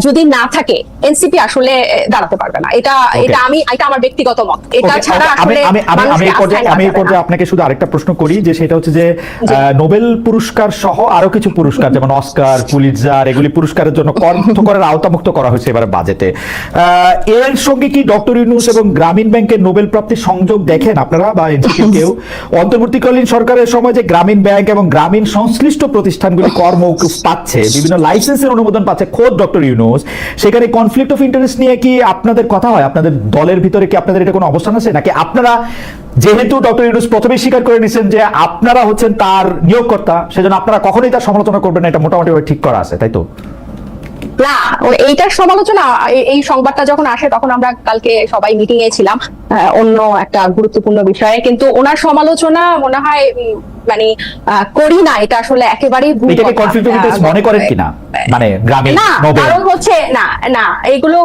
যদি না থাকে, এনসিপি আসলে দাঁড়াতে পারবে না। এটা আমার ব্যক্তিগত মত। এটা ছাড়া আসলে আমি আপনাকে শুধু আরেকটা প্রশ্ন করি, যে সেটা হচ্ছে যে নোবেল পুরস্কার সহ আরো কিছু পুরস্কার যেমন অস্কার, পুলিৎজার, এগুলি পুরস্কারের জন্য করের আওতামুক্ত করা হয়েছে এবারে বাজেটে। এর সঙ্গে কি ডক্টর ইউনূস এবং গ্রামীণ ব্যাংকের নোবেল প্রাপ্তির সংযোগ দেখেন আপনারা বা এনসিপি কেউ? অন্তর্বর্তীকালীন সরকারের সময় যে গ্রামীণ ব্যাংক এবং গ্রামীণ সংশ্লিষ্ট প্রতিষ্ঠানগুলি কর মওকুফ পাচ্ছে, বিভিন্ন লাইসেন্সের অনুমোদন পাচ্ছে খোদ ডক্টর ইউনূস, সেখানে কনফ্লিক্ট অফ ইন্টারেস্ট নিয়ে কি আপনাদের কথা হয়? আপনাদের দলের ভিতরে কি আপনাদের এটা কোনো অবস্থান আছে, নাকি আপনারা, যেহেতু ডক্টর ইউনূস প্রথমেই স্বীকার করে নিছেন যে আপনারা হচ্ছেন তার নিয়োগকর্তা, সেজন্য আপনারা কখনোই তার সমালোচনা করবেন না, এটা মোটামুটি ঠিক করা আছে, তাই তো? না, এইটার সমালোচনা, এই সংবাদটা যখন আসে তখন আমরা কালকে সবাই মিটিং এ ছিলাম অন্য একটা গুরুত্বপূর্ণ বিষয়ে, কিন্তু ওনার সমালোচনা মনে হয় মানে করি না। এটা আসলে একেবারেই ভুল মনে করেন কিনা, মানে গ্রামীণ কারণ হচ্ছে না এগুলো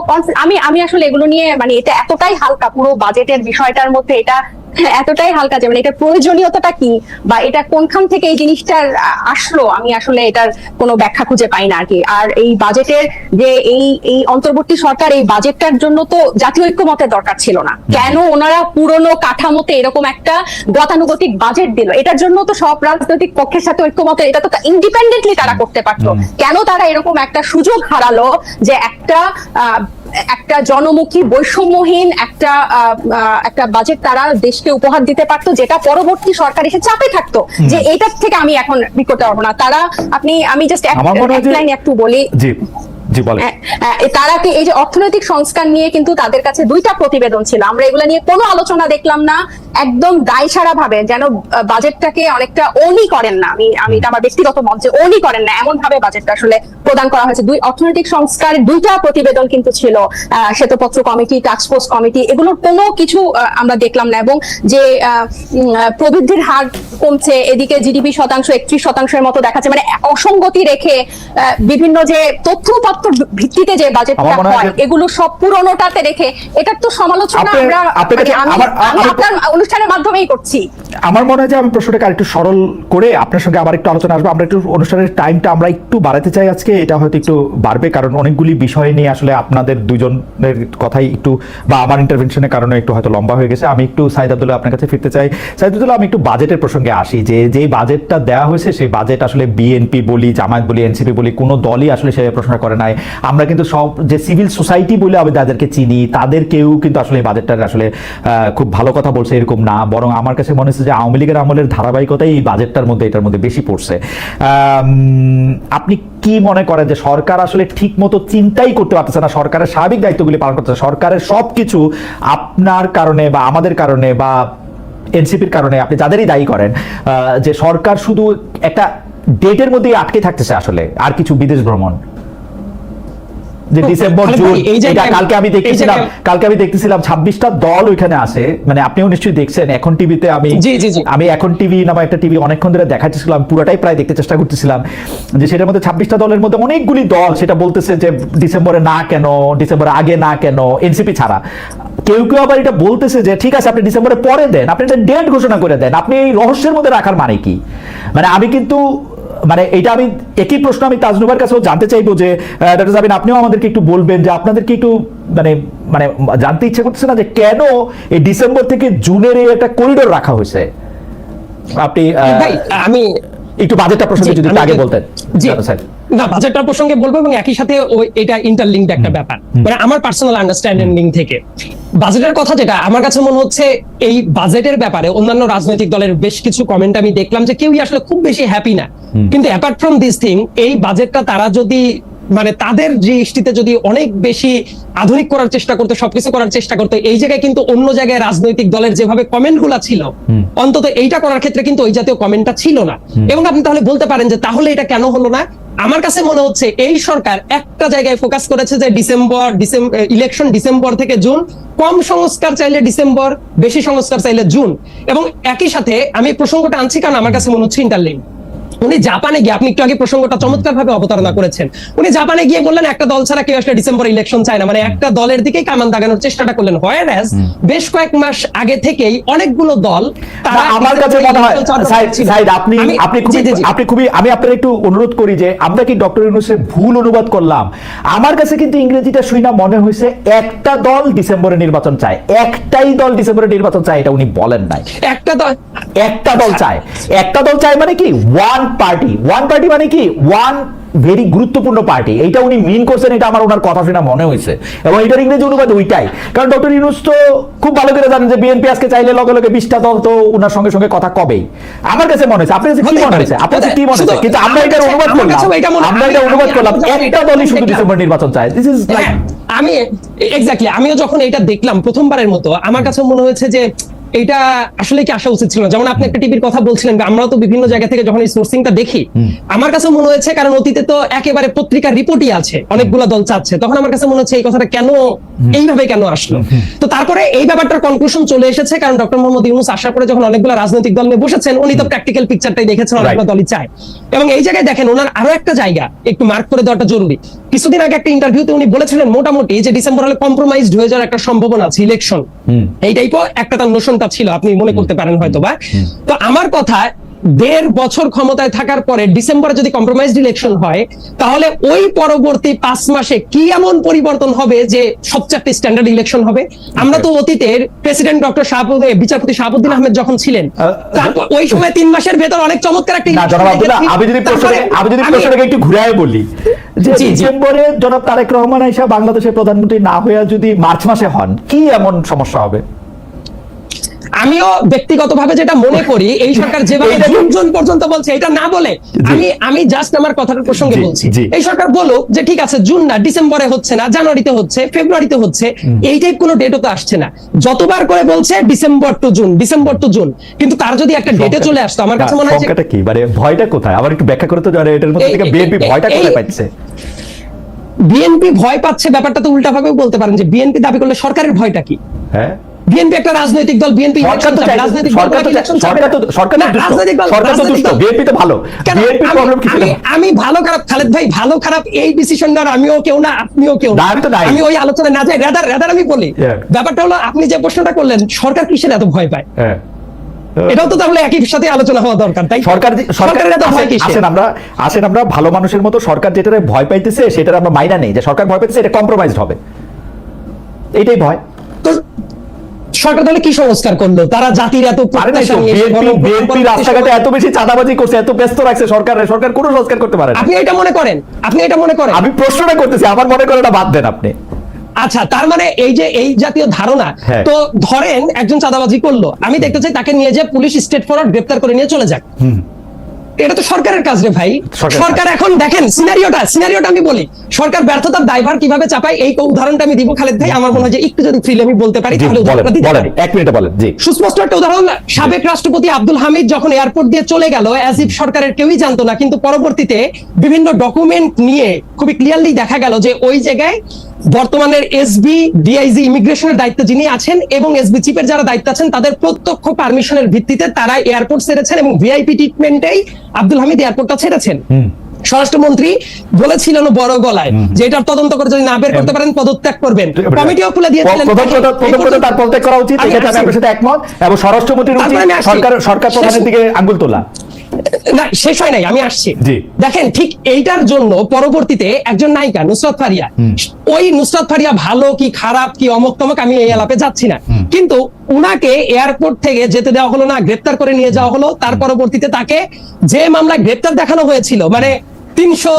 আমি আসলে এগুলো নিয়ে, মানে এটা এতটাই হালকা, পুরো বাজেটের বিষয়টার মধ্যে এটা এতটাই হালকা যে মানে এটা প্রয়োজনীয়তাটা কি বা এটা কোনখান থেকে এই জিনিসটার আসলো, আমি আসলে এটার কোনো ব্যাখ্যা খুঁজে পাই না আর কি। আর এই বাজেটের যে এই অন্তর্বর্তী সরকার, এই বাজেটটার জন্য তো জাতীয় ঐক্যমতের দরকার ছিল না। কেন ওনারা পুরনো কাঠামোতে এরকম একটা গতানুগতিক বাজেট দিল? এটার জন্য তো সব রাজনৈতিক পক্ষের সাথে ঐক্যমত, এটা তো ইন্ডিপেন্ডেন্টলি তারা করতে পারতো। কেন তারা এরকম একটা সুযোগ হারালো যে একটা জনমুখী বৈষম্যহীন একটা বাজেট তারা দেশকে উপহার দিতে পারতো, যেটা পরবর্তী সরকার এসে চাপে থাকতো যে এটার থেকে আমি এখন করতে পারবো না। আমি জাস্ট এক লাইন একটু বলি, তারা কি এই যে অর্থনৈতিক সংস্কার নিয়ে কিন্তু তাদের কাছে 2টা প্রতিবেদন ছিল, আমরা এগুলা নিয়ে কোনো আলোচনা দেখলাম না। একদম দায়সারা ভাবে যেন বাজেটটাকে অনেকটা ওনি করেন না, আমি এটা আমার ব্যক্তিগত মত যে ওনি করেন না, এমন ভাবে বাজেটটা আসলে প্রদান করা হয়েছে। অর্থনৈতিক সংস্কারের 2টা প্রতিবেদন কিন্তু ছিল, শ্বেতপত্র কমিটি, টাস্কফোর্স কমিটি, এগুলোর কোনো কিছু আমরা দেখলাম না। এবং যে প্রবৃদ্ধির হার কমছে, এদিকে জিডিপি 31% মতো দেখাচ্ছে, মানে অসঙ্গতি রেখে বিভিন্ন যে তথ্য ভিত্তিতে যে বাজেটটা হয় এগুলো সব পুরনোটাতে রেখে এটার তো সমালোচনা আমরা আপনার অনুষ্ঠানের মাধ্যমেই করছি। আমার মনে হয় যে আমি প্রশ্নটাকে আরেকটু সরল করে আপনার সঙ্গে আবার একটু আলোচনা আসবো। আমরা একটু অনুষ্ঠানের টাইমটা আমরা একটু বাড়াতে চাই আজকে, এটা হয়তো একটু বাড়বে কারণ অনেকগুলি বিষয় নিয়ে আসলে আপনাদের দুজনের কথাই একটু বা আমার ইন্টারভেনশনের কারণে একটু হয়তো লম্বা হয়ে গেছে। আমি একটু সাইদ আব্দুল্লাহ আপনার কাছে ফিরতে চাই। সাইদ আব্দুল্লাহ, আমি একটু বাজেটের প্রসঙ্গে আসি, যে বাজেটটা দেওয়া হয়েছে সেই বাজেট আসলে বিএনপি বলি, জামায়াত বলি, এনসিপি বলি, কোনো দলই আসলে সে প্রশ্ন করে নাই। আমরা কিন্তু সব যে সিভিল সোসাইটি বলে আমি তাদেরকে চিনি, তাদের কেউ কিন্তু আসলে বাজেটটার আসলে খুব ভালো কথা বলছে এরকম না, বরং আমার কাছে মনে হচ্ছে যে আওয়ামী লীগের আমলের ধারাবাহিকতাই এই বাজেটটার মধ্যে এটার মধ্যে বেশি পড়ছে। আপনি কি মনে করেন যে সরকার আসলে ঠিক মতো চিন্তাই করতে পারতেছে না, সরকারের স্বাভাবিক দায়িত্বগুলি পালন করতেছে, সরকারের সবকিছু আপনার কারণে বা আমাদের কারণে বা এনসিপির কারণে, আপনি যাদেরই দায়ী করেন, যে সরকার শুধু একটা ডেটের মধ্যেই আটকে থাকতেছে আসলে, আর কিছু বিদেশ ভ্রমণ? যে ডিসেম্বর খালেদ জুন ভাই, এই এটা জায়গায়- কালকে আমি দেখতেছিলাম 26টা দল ওইখানে আসে, মানে আপনিও নিশ্চয়ই দেখছেন এখন টিভিতে। আমি এখন টিভি নামে একটা টিভি অনেকক্ষণ ধরে দেখাচ্ছিলাম, পুরোটাই প্রায় দেখতে চেষ্টা করতেছিলাম, যে সেটার মধ্যে 26টা দলের মধ্যে অনেকগুলি দল সেটা বলতেছে যে ডিসেম্বরে না কেন, ডিসেম্বরের আগে না কেন, এনসিপি ছাড়া। কেউ কেউ আবার এটা বলতেছে যে ঠিক আছে আপনি ডিসেম্বরের পরে দেন, আপনি একটা ডেট ঘোষণা করে দেন, আপনি এই রহস্যের মধ্যে রাখার মানে কি? মানে আমি কিন্তু মানে এটা আমি একই প্রশ্ন আমি তাজনুবার কাছেও জানতে চাইবো যে ডক্টর জাবিন আপনিও আমাদেরকে একটু বলবেন যে আপনাদেরকে একটু মানে মানে জানতে ইচ্ছে করতেছে না যে কেন এই ডিসেম্বর থেকে জুনের এই একটা করিডোর রাখা হয়েছে? আপনি ভাই আমি একটু বাজেটটা প্রসঙ্গে যদি একটু আগে বলতেন। জি স্যার না, বাজেটটার প্রসঙ্গে বলবো এবং একই সাথে এটা ইন্টারলিঙ্কড একটা ব্যাপার, মানে আমার পার্সোনাল আন্ডারস্ট্যান্ডিং থেকে বাজেটের কথা যেটা আমার কাছে মনে হচ্ছে, এই বাজেটের ব্যাপারে অন্যান্য রাজনৈতিক দলের বেশ কিছু কমেন্ট আমি দেখলাম যে কেউই আসলে খুব বেশি হ্যাপি না। কিন্তু অ্যাপার্ট ফ্রম দিস থিং, এই বাজেটটা তারা যদি মানে তাদের দৃষ্টিতে যদি অনেক বেশি আধুনিক করার চেষ্টা করতে, সবকিছু করার চেষ্টা করতে, এই জায়গায় কিন্তু অন্য জায়গায় রাজনৈতিক দলের যেভাবে কমেন্ট গুলা ছিল, অন্তত এইটা করার ক্ষেত্রে কিন্তু ওই জাতীয় কমেন্টটা ছিল না। এবং আপনি তাহলে বলতে পারেন যে তাহলে এটা কেন হলো না? আমার কাছে মনে হচ্ছে এই সরকার একটা জায়গায় ফোকাস করেছে যে ইলেকশন ডিসেম্বর থেকে জুন, কম সংস্কার চাইলে ডিসেম্বর, বেশি সংস্কার চাইলে জুন। এবং একই সাথে আমি প্রসঙ্গটা আনছি কারণ আমার কাছে মনে হচ্ছে ইন্টারলিঙ্ক। উনি জাপানে গিয়ে, আপনি একটু আগে প্রসঙ্গটা চমৎকার ভাবে অবতারণা করেছেন, উনি জাপানে গিয়ে বললেন একটা দল ছাড়া কেউ আসলে ডিসেম্বর ইলেকশন চায় না, মানে একটা দলের দিকেই কামান দাগানোর চেষ্টাটা করলেন। হোয়ারএজ বেশ কয়েক মাস আগে থেকেই অনেকগুলো দল তারা আমার কাছে মনে হয় সাইদ আপনি খুবই আমি আপনার একটু অনুরোধ করি যে আমরা কি ডক্টর ইউনূসের ভুল অনুবাদ করলাম? আমার কাছে কিন্তু ইংরেজিটা শুই না মনে হয়েছে একটা দল ডিসেম্বরে নির্বাচন চায়, একটাই দল ডিসেম্বরে নির্বাচন চায়, এটা উনি বলেন নাই। একটা দল চায় মানে কি ওয়ান পার্টি মানে কি ওয়ান ভেরি গুরুত্বপূর্ণ পার্টি, এইটা উনি মিন করছেন, এটা আমার ওনার কথা শুনে মনে হয়েছে। এবং এটার ইংরেজি অনুবাদ ওইটাই, কারণ ডক্টর ইউনূস তো খুব ভালো করে জানেন যে বিএনপি আজকে চাইলে লগে লগে 20টা দল তো ওনার সঙ্গে সঙ্গে কথা কবেই। আমার কাছে মনে হয়েছে, আপনার কাছে কি মনে হয়েছে? আপনার কাছে কি মনে হয়েছে? কিন্তু আমরা এটা অনুবাদ করলাম একটা দলই শুধু ডিসেম্বর নির্বাচন চায়। দিস ইজ লাইক আমি এক্স্যাক্টলি আমিও যখন এটা দেখলাম প্রথমবারের মতো, আমার কাছে মনে হয়েছে যে এটা আসলে কি আসা উচিত ছিল না। যেমন আপনি একটা টিভির কথা বলছিলেন, আমরাও তো বিভিন্ন জায়গা থেকে যখন এই সোর্সিংটা দেখি, আমার কাছে মনে হয়েছে কারণ অতীতে তো একেবারে পত্রিকার রিপোর্টই আছে অনেকগুলো দল চাচ্ছে, তখন আমার কাছে মনে হচ্ছে এই কথাটা কেন এইভাবে কেন আসলো। তো তারপরে এই ব্যাপারটার কনক্লুশন চলে এসেছে, কারণ ডক্টর মোহাম্মদ ইউনূস আসার পরে যখন অনেকগুলো রাজনৈতিক দল নিয়ে বসেছেন, উনি তো প্র্যাকটিক্যাল পিকচারটাই দেখেছেন, অনেকগুলো দলই চায়। এবং এই জায়গায় দেখেন ওনার আরো একটা জায়গা একটু মার্ক করে দেওয়াটা জরুরি। কিছুদিন আগে একটা ইন্টারভিউতে উনি বলেছিলেন মোটামুটি যে ডিসেম্বর হলে কম্প্রোমাইজড হয়ে যাওয়ার একটা সম্ভাবনা আছে ইলেকশন, এই টাইপও একটা তার নোশনটা ছিল, আপনি মনে করতে পারেন হয়তো বা। তো আমার কথা, 1.5 বছর ক্ষমতায় থাকার পরে ডিসেম্বরে যদি কম্প্রোমাইজড ইলেকশন হয়, তাহলে ওই পরবর্তী 5 মাসে কি এমন পরিবর্তন হবে যে সবচেয়ে একটা স্ট্যান্ডার্ড ইলেকশন হবে? আমরা তো অতীতের প্রেসিডেন্ট ডক্টর বিচারপতি শাহাবুদ্দিন আহমেদ যখন ছিলেন, তারপর ওই সময় 3 মাসের ভেতর অনেক চমৎকার একটা আমি যদি প্রশ্নটাকে একটু ঘুরায় বলি যে ডিসেম্বরে জনাব তারেক রহমান আইসা বাংলাদেশের প্রধানমন্ত্রী না হয়ে যদি মার্চ মাসে হন, কি এমন সমস্যা হবে? আমিও ব্যক্তিগতভাবে যেটা মনে করি, এই সরকার যেভাবে জুন পর্যন্ত বলছে, এটা না বলে আমি জাস্ট আমার কথার প্রসঙ্গে বলছি, এই সরকার বলুক যে ঠিক আছে জুন না, ডিসেম্বরে হচ্ছে না, জানুয়ারিতে হচ্ছে, ফেব্রুয়ারিতে হচ্ছে, এই টাইপ কোনো ডেটও তো আসছে না। যতবার করে বলছে ডিসেম্বর টু জুন, কিন্তু তার যদি একটা ডেটে চলে আসতো, আমার কাছে মনে হয় সংখ্যাটা কি, মানে ভয়টা কোথায়? আবার একটু ব্যাখ্যা করে তো জানেন এটার মধ্যে থেকে বিএনপি ভয়টা কোথায় পাচ্ছে? বিএনপি ভয় পাচ্ছে ব্যাপারটা তো উল্টা ভাবেও বলতে পারেন যে বিএনপি দাবি করলে সরকারের ভয়টা কি? হ্যাঁ, বিএনপি একটা রাজনৈতিক দল, বিএনপি আমি ভালো খারাপ খালেদ ভাই, ভালো খারাপ এই ডিসিশন নেওয়ার আমিও কেউ না, আপনিও কেউ না, আমি ওই আলোচনায় না যাই। রাদার আমি বলি ব্যাপারটা হলো, আপনি যে প্রশ্নটা করলেন সরকার কিসের এত ভয় পায়, এটাও তো তাহলে একই সাথে আলোচনা হওয়া দরকার, তাই সরকারের এত ভয় কিসের? আমরা ভালো মানুষের মতো সরকার যেটা ভয় পাইতেছে সেটা আমরা মাইনা নেই, যে সরকার ভয় পাইতেছে এটা কম্প্রোমাইজড হবে, এইটাই ভয়। তো সরকার তাহলে কি সংস্কার করলো? তারা জাতির এত বিএনপি রাস্তাঘাটে এত বেশি চাঁদাবাজি করছে, এত ব্যস্ত রাখছে সরকার কোনো সংস্কার করতে পারে না। আপনি এটা মনে করেন? আমি প্রশ্নটা করতেছি, আমার মনে করেন বাদ দেন আপনি। আচ্ছা, তার মানে এই যে এই জাতীয় ধারণা, তো ধরেন একজন চাঁদাবাজি করলো, আমি দেখতে চাই তাকে নিয়ে যে পুলিশ স্ট্রেট ফরওয়ার্ড গ্রেফতার করে নিয়ে চলে যাক, এটা তো সরকারের কাজ রে ভাই। সরকার এখন দেখেন সিনারিওটা আমি বলি, সরকার ব্যর্থতার দায়ভার কিভাবে চাপায় এই উদাহরণটা আমি দিব খালেদ ভাই, আমার মনে হয় যে একটু যদি ফ্রিলি আমি বলতে পারি তাহলে উদাহরণটা দিতে পারি। 1 মিনিটে বলেন। জি, সুস্পষ্ট একটা উদাহরণ, সাবেক রাষ্ট্রপতি আব্দুল হামিদ যখন এয়ারপোর্ট দিয়ে চলে গেল, অ্যাজ ইফ সরকারের কেউই জানতো না, কিন্তু পরবর্তীতে বিভিন্ন ডকুমেন্ট নিয়ে খুবই ক্লিয়ারলি দেখা গেল যে ওই জায়গায় বর্তমানের এসবি ডিআইজি ইমিগ্রেশনের দায়িত্ব যিনি আছেন এবং এসবি চিফের যারা দায়িত্ব আছেন তাদের প্রত্যক্ষ পারমিশনের ভিত্তিতে তারা এয়ারপোর্ট ছেড়েছেন এবং ভিআইপি ট্রিটমেন্টেই আব্দুল হামিদ এয়ারপোর্টটা ছেড়েছেন। স্বরাষ্ট্রমন্ত্রী বলেছিলেন বড় গলায় যে এটার তদন্ত করে যদি না বের করতে পারেন পদত্যাগ করবেন, কমিটিও খুলে দিয়েছিলেন। তার পদত্যাগ করা উচিত, এটা আমি আপনার সাথে একমত, এবং স্বরাষ্ট্রমন্ত্রীর উচিত সরকার প্রধানের দিকে আঙ্গুল তোলা। না, শেষ হয় নাই, আমি আসছি। দেখেন, ঠিক এইটার জন্য পরবর্তীতে একজন নায়িকা নুসরাত ফারিয়া, ওই নুসরাত ফারিয়া ভালো কি খারাপ কি অমক তমক আমি এই আলাপে যাচ্ছি না, কিন্তু উনাকে এয়ারপোর্ট থেকে যেতে দেওয়া হলো না, গ্রেপ্তার করে নিয়ে যাওয়া হলো। তার পরবর্তীতে তাকে যে মামলায় গ্রেপ্তার দেখানো হয়েছিল, মানে 300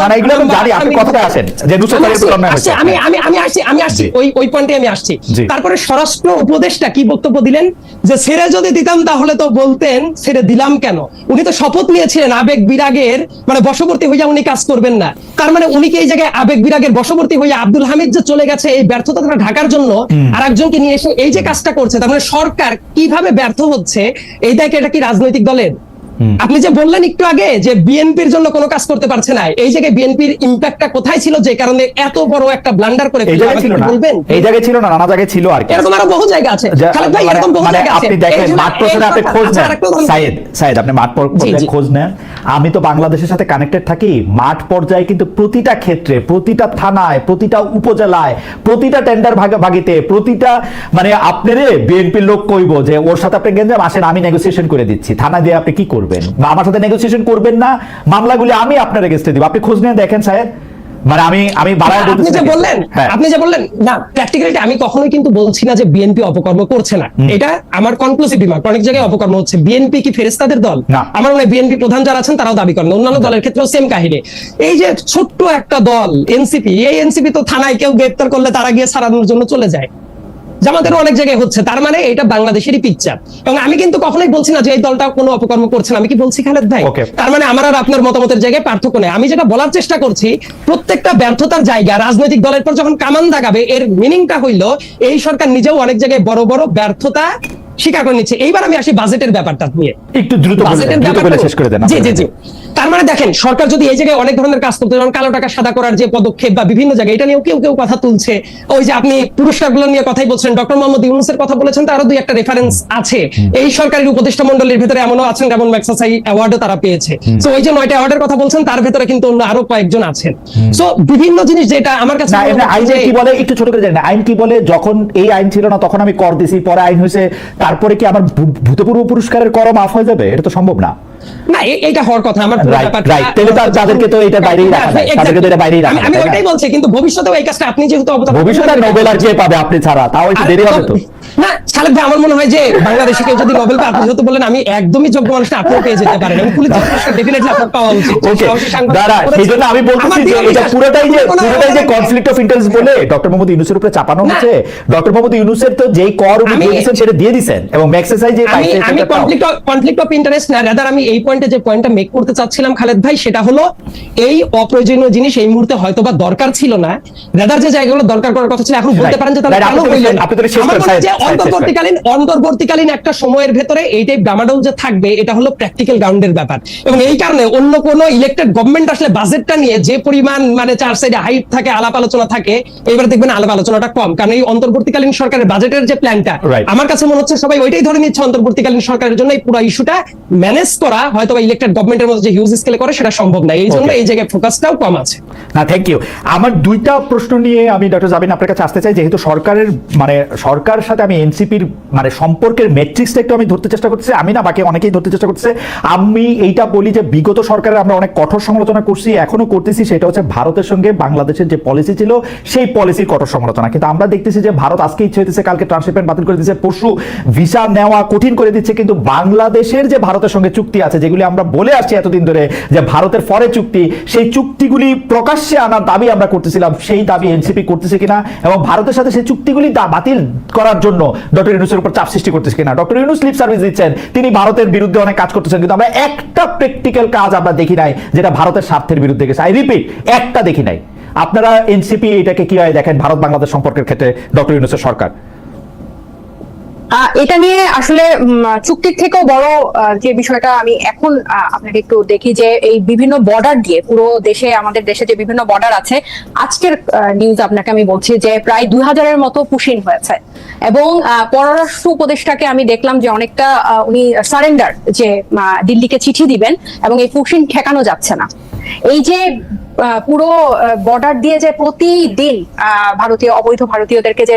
ওই পয়েন্টে আমি আসছি। তারপরে স্বরাষ্ট্র উপদেষ্টা কি বক্তব্য দিলেন যে ছেড়ে যদি দিতাম তাহলে তো বলতেন ছেড়ে দিলাম কেন। উনি তো শপথ নিয়েছিলেন আবেগ বিরাগের মানে বশবর্তী হইয়া উনি কাজ করবেন না। তার মানে উনি কি এই জায়গায় আবেগ বিরাগের বশবর্তী হইয়া আব্দুল হামিদ যে চলে গেছে এই ব্যর্থতাটা ঢাকার জন্য আর একজনকে নিয়ে এসে এই যে কাজটা করছে, তার মানে সরকার কিভাবে ব্যর্থ হচ্ছে এই দায়কে, এটা কি রাজনৈতিক দলের? আপনি যে বললেন একটু আগে যে বিএনপির জন্য কোনো কাজ করতে পারছে না, এই জায়গায় বিএনপির ইম্প্যাক্টটা কোথায় ছিল যে কারণে এত বড় একটা ব্লান্ডার করে বলবেন? এই জায়গায় ছিল না, নানা জায়গায় ছিল। আর এরকম আরো বহু জায়গা আছে খালেদ ভাই, এরকম বহু জায়গা আছে। আপনি দেখেন মাঠ পর্যায়ে আপনি খোঁজ নেন, সাইয়েদ আপনি মাঠ পর্যায়ে খোঁজ নেন। আমি তো বাংলাদেশের সাথে কানেক্টেড থাকি, মাঠ পর্যায়ে কিন্তু প্রতিটা ক্ষেত্রে, প্রতিটা থানায়, প্রতিটা উপজেলায়, প্রতিটা টেন্ডার ভাগিতে, প্রতিটা মানে আপনারে বিএনপির লোক কইব যে ওর সাথে আপনি গেঞ্জাম আসেন, আমি নেগোসিয়েশন করে দিচ্ছি। থানা দিয়ে আপনি কি করবেন? বা আমার সাথে নেগোসিয়েশন করবেন না, মামলাগুলি আমি আপনার এগেইনস্টে দিব। আপনি খোঁজ নিয়ে দেখেন সাহেব, মানে আমি বারবার বলতেছি, আপনি যে বললেন না প্র্যাকটিক্যালিটি, আমি কখনোই কিন্তু বলছি না যে বিএনপি অপকর্ম করছে না, এটা আমার কনক্লুসিভ রিমার্ক। অনেক জায়গায় অপকর্ম হচ্ছে। বিএনপি কি ফেরেশতাদের দল? আমার মনে হয় বিএনপি প্রধান যারা আছেন তারাও দাবি করেন, অন্যান্য দলের ক্ষেত্রেও সেম কাহিনী। এই যে ছোট্ট একটা দল এনসিপি, এই এনসিপি তো থানায় কেউ গ্রেপ্তার করলে তারা গিয়ে সারানোর জন্য চলে যায়। জামাতেরও অনেক জায়গায় হচ্ছে। তার মানে এটা বাংলাদেশেরই পিকচার। এবং আমি কিন্তু কখনোই বলছি না যে এই দলটা কোনো অপকর্ম করছে না। আমি কি বলছি খালেদ ভাই? তার মানে আমার আর আপনার মতামতের জায়গায় পার্থক্য নেই। আমি যেটা বলার চেষ্টা করছি, প্রত্যেকটা ব্যর্থতার জায়গা রাজনৈতিক দলের পর যখন কামান দাগাবে, এর মিনিংটা হইলো এই সরকার নিজেও অনেক জায়গায় বড় বড় ব্যর্থতা স্বীকার করে নিচ্ছে। এইবার আমি আসি বাজেটের ব্যাপারটা নিয়ে, একটু দ্রুত বলে শেষ করে দেন। জি। তার মানে দেখেন, সরকার যদি এই জায়গায় অনেক ধরনের কাজ করতে, যেমন কালো টাকা সাদা করার যে পদক্ষেপ বা বিভিন্ন জায়গায়, এটা নিয়েও কেউ কথা তুলছে। ওই যে আপনি পুরস্কারগুলো নিয়ে কথাই বলছেন, ডক্টর মোহাম্মদ ইউনূসের কথা বলেছেন, তারও দুই একটা রেফারেন্স আছে। এই সরকারের উপদেষ্টা মণ্ডলীর ভেতরে এমনও আছেন যেমন ম্যাগসেসে অ্যাওয়ার্ডও তারা পেয়েছে। সো ওই যে 9টা অ্যাওয়ার্ডের কথা বলছেন, তার ভেতরে কিন্তু অন্য আরো কয়েকজন আছেন। সো বিভিন্ন জিনিস যেটা আমার কাছে আইন কি বলে একটু ছোট করে জানেন, আইন কি বলে, যখন এই আইন ছিল না তখন আমি কর দিছি, পরে আইন হয়েছে, তারপরে কি আমার ভূতপূর্ব পুরস্কারের কর মাফ হয়ে যাবে? এটা তো সম্ভব না। না, এটা হওয়ার কথা। আমার তাদেরকে তো এটা বাইরেই রাখা যায়, তাদেরকে তো এটা বাইরেই রাখা যায়। আমি ওইটাই বলছি, কিন্তু ভবিষ্যতেও এই কাজটা আপনি যেহেতু ভবিষ্যতে নোবেল আর যে পাবে আপনি ছাড়া, তাও একটু দেরি হবে তো। না খালেদ ভাই, আমার মনে হয় যে বাংলাদেশে কেউ যদি নোবেল পায়, আপনি যেহেতু বলেন আমি একদমই যোগ্য মানুষ না, আপনিও পেয়ে যেতে পারেন। আমি পুলিশ ডেফিনেটলি আপনার পাওয়া উচিত। দাঁড়া, সেইজন্য আমি বলতেছি যে এটা পুরোটাই যে কনফ্লিক্ট অফ ইন্টারেস্ট বলে ডক্টর মোহাম্মদ ইউনূসের উপরে চাপানো হচ্ছে। ডক্টর মোহাম্মদ ইউনূসের তো যেই কর উনি দিয়েছেন সেটা দিয়ে দিবেন, এবং ম্যাক্সেসাই যে আমি কনফ্লিক্ট অফ ইন্টারেস্ট না, রাদার আমি এই পয়েন্টে যে পয়েন্টটা মেক করতে চাচ্ছিলাম খালেদ ভাই, সেটা হলো এই অপ্রয়োজনীয় জিনিস এই মুহূর্তে হয়তোবা দরকার ছিল না, রাদার যে জায়গাগুলো দরকার করার কথা ছিল এখন বলতে পারেন যে তারা কেন হইল না। অন্তর্বর্তীকালীন একটা সময়ের ভেতরে এইটাই ডামাডোল যে থাকবে, এটা হলো প্র্যাকটিক্যাল গ্রাউন্ডের ব্যাপার। এবং এই কারণে অন্য কোন ইলেক্টেড গভর্নমেন্ট আসলে বাজেটটা নিয়ে যে পরিমাণ মানে চার সাইডে হাইট থাকে, আলাপ আলোচনা থাকে, এবার দেখবেন আলাপ আলোচনাটা কম। কারণ এই অন্তর্বর্তীকালীন সরকারের বাজেটের যে প্ল্যানটা, আমার কাছে মনে হচ্ছে সবাই ওইটাই ধরে নিচ্ছে অন্তর্বর্তীকালীন সরকারের জন্য এই পুরো ইস্যুটা ম্যানেজ করা হয়তো বা ইলেক্টেড গভর্নমেন্টের মধ্যে যে হিউজ স্কেলে করে সেটা সম্ভব না। এই জন্য এই জায়গায় ফোকাসটাও কম আছে। না, থ্যাংক ইউ। আমার দুইটা প্রশ্ন নিয়ে আমি ডক্টর জাবিন আপনার কাছে আসতে চাই, যেহেতু সরকারের মানে সরকারের সাথে আমি এনসিপির মানে সম্পর্কের ম্যাট্রিক্সটা একটু আমি ধরতে চেষ্টা করতেছি, আমি না বাকি অনেকেই ধরতে চেষ্টা করতেছে। আমি এইটা বলি যে বিগত সরকারের আমরা অনেক কঠোর সমালোচনা করছি, এখনো করতেছি, সেটা হচ্ছে ভারতের সঙ্গে বাংলাদেশের যে পলিসি ছিল সেই পলিসির কঠোর সমালোচনা। কিন্তু আমরা দেখতেছি যে ভারত আজকে ইচ্ছে হইতেছে, কালকে ট্রান্সশিপমেন্ট বাতিল করে দিচ্ছে, পরশু ভিসা নেওয়া কঠিন করে দিচ্ছে। কিন্তু বাংলাদেশের যে ভারতের সঙ্গে চুক্তি আছে, যেগুলি আমরা বলে আসছি এতদিন ধরে যে ভারতের ফরে চুক্তি, সেই চুক্তিগুলি প্রকাশ্যে আনার দাবি আমরা করতেছিলাম, সেই দাবি এনসিপি করতেছে কিনা, এবং ভারতের সাথে সেই চুক্তিগুলি বাতিল করার জন্য ডক্টর ইউনূসের উপর চাপ সৃষ্টি করতেছে কিনা। ডক্টর ইউনূস লিপ সার্ভিস দিচ্ছেন, তিনি ভারতের বিরুদ্ধে অনেক কাজ করতেছেন, কিন্তু আমরা একটা প্র্যাকটিক্যাল কাজ আমরা দেখি নাই যেটা ভারতের স্বার্থের বিরুদ্ধে গেছে। আই রিপিট, একটা দেখি নাই। আপনারা এনসিপি এটাকে কিভাবে দেখেন ভারত বাংলাদেশ সম্পর্কের ক্ষেত্রে ডক্টর ইউনূসের সরকার? এটা নিয়ে আসলে চুক্তির থেকেও বড় যে বিষয়টা আমি এখন আপনাকে একটু দেখি যে এই বিভিন্ন বর্ডার দিয়ে পুরো দেশে, আমাদের দেশে যে বিভিন্ন বর্ডার আছে, আজকের নিউজ আপনাকে আমি বলছি যে প্রায় 2000-এর মতো পুশিং হয়েছে এবং পররাষ্ট্র উপদেষ্টাকে আমি দেখলাম যে অনেকটা উনি সারেন্ডার, যে দিল্লিকে চিঠি দিবেন এবং এই পুশিং ঠেকানো যাচ্ছে না। এই যে পুরো বর্ডার দিয়ে যে প্রতিদিন ভারতীয় অবৈধ ভারতীয়দেরকে যে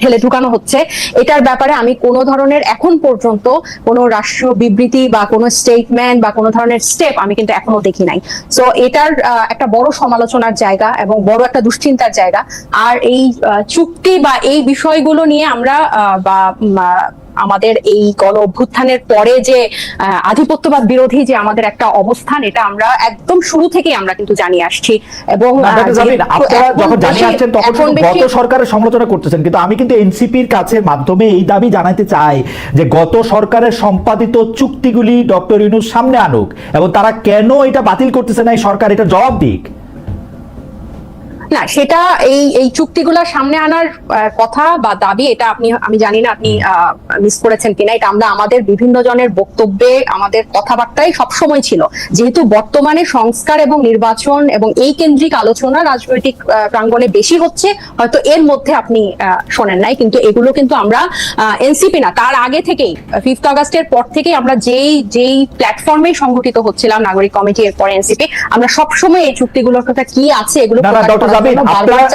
ঠেলে ঢুকানো হচ্ছে, এটার ব্যাপারে আমি কোনো ধরনের এখন পর্যন্ত কোনো রাষ্ট্রীয় বিবৃতি বা কোনো স্টেটমেন্ট বা কোনো ধরনের স্টেপ আমি কিন্তু এখনো দেখি নাই। সো এটার একটা বড় সমালোচনার জায়গা এবং বড় একটা দুশ্চিন্তার জায়গা। আর এই চুক্তি বা এই বিষয়গুলো নিয়ে আমরা বা আমাদের এই গণ অভ্যুত্থানের পরে যে আধিপত্যবাদ বিরোধী যে আমাদের একটা অবস্থান, এটা আমরা একদম শুরু থেকেই আমরা কিন্তু জানিয়ে আসছি। এবং আপনারা যখন জানিয়ে আসছেন তখন গত সরকারের সমালোচনা করতেছেন, কিন্তু আমি কিন্তু এনসিপির কাছে মাধ্যমে এই দাবি জানাতে চাই যে গত সরকারের সম্পাদিত চুক্তিগুলি ডক্টর ইউনূস সামনে আনুক এবং তারা কেন এটা বাতিল করতেছে না, এই সরকার এটা জবাব দিক। না, সেটা এই চুক্তিগুলো সামনে আনার কথা বা দাবি, এটা আমি জানি না আপনি মিস করেছেন কিনা, এটা আমরা আমাদের বিভিন্ন জনের বক্তব্যে, আমাদের কথাবার্তায় সবসময় ছিল। যেহেতু বর্তমানে সংস্কার এবং নির্বাচন এবং এই কেন্দ্রিক আলোচনা রাজনৈতিক প্রাঙ্গণে বেশি হচ্ছে, হয়তো এর মধ্যে আপনি শোনেন নাই, কিন্তু এগুলো কিন্তু আমরা এনসিপি না, তার আগে থেকেই 5th আগস্টের পর থেকেই আমরা যেই প্ল্যাটফর্মে সংগঠিত হচ্ছিলাম, নাগরিক কমিটি, এরপরে এনসিপি, আমরা সবসময় এই চুক্তিগুলোর কথা কি আছে এগুলো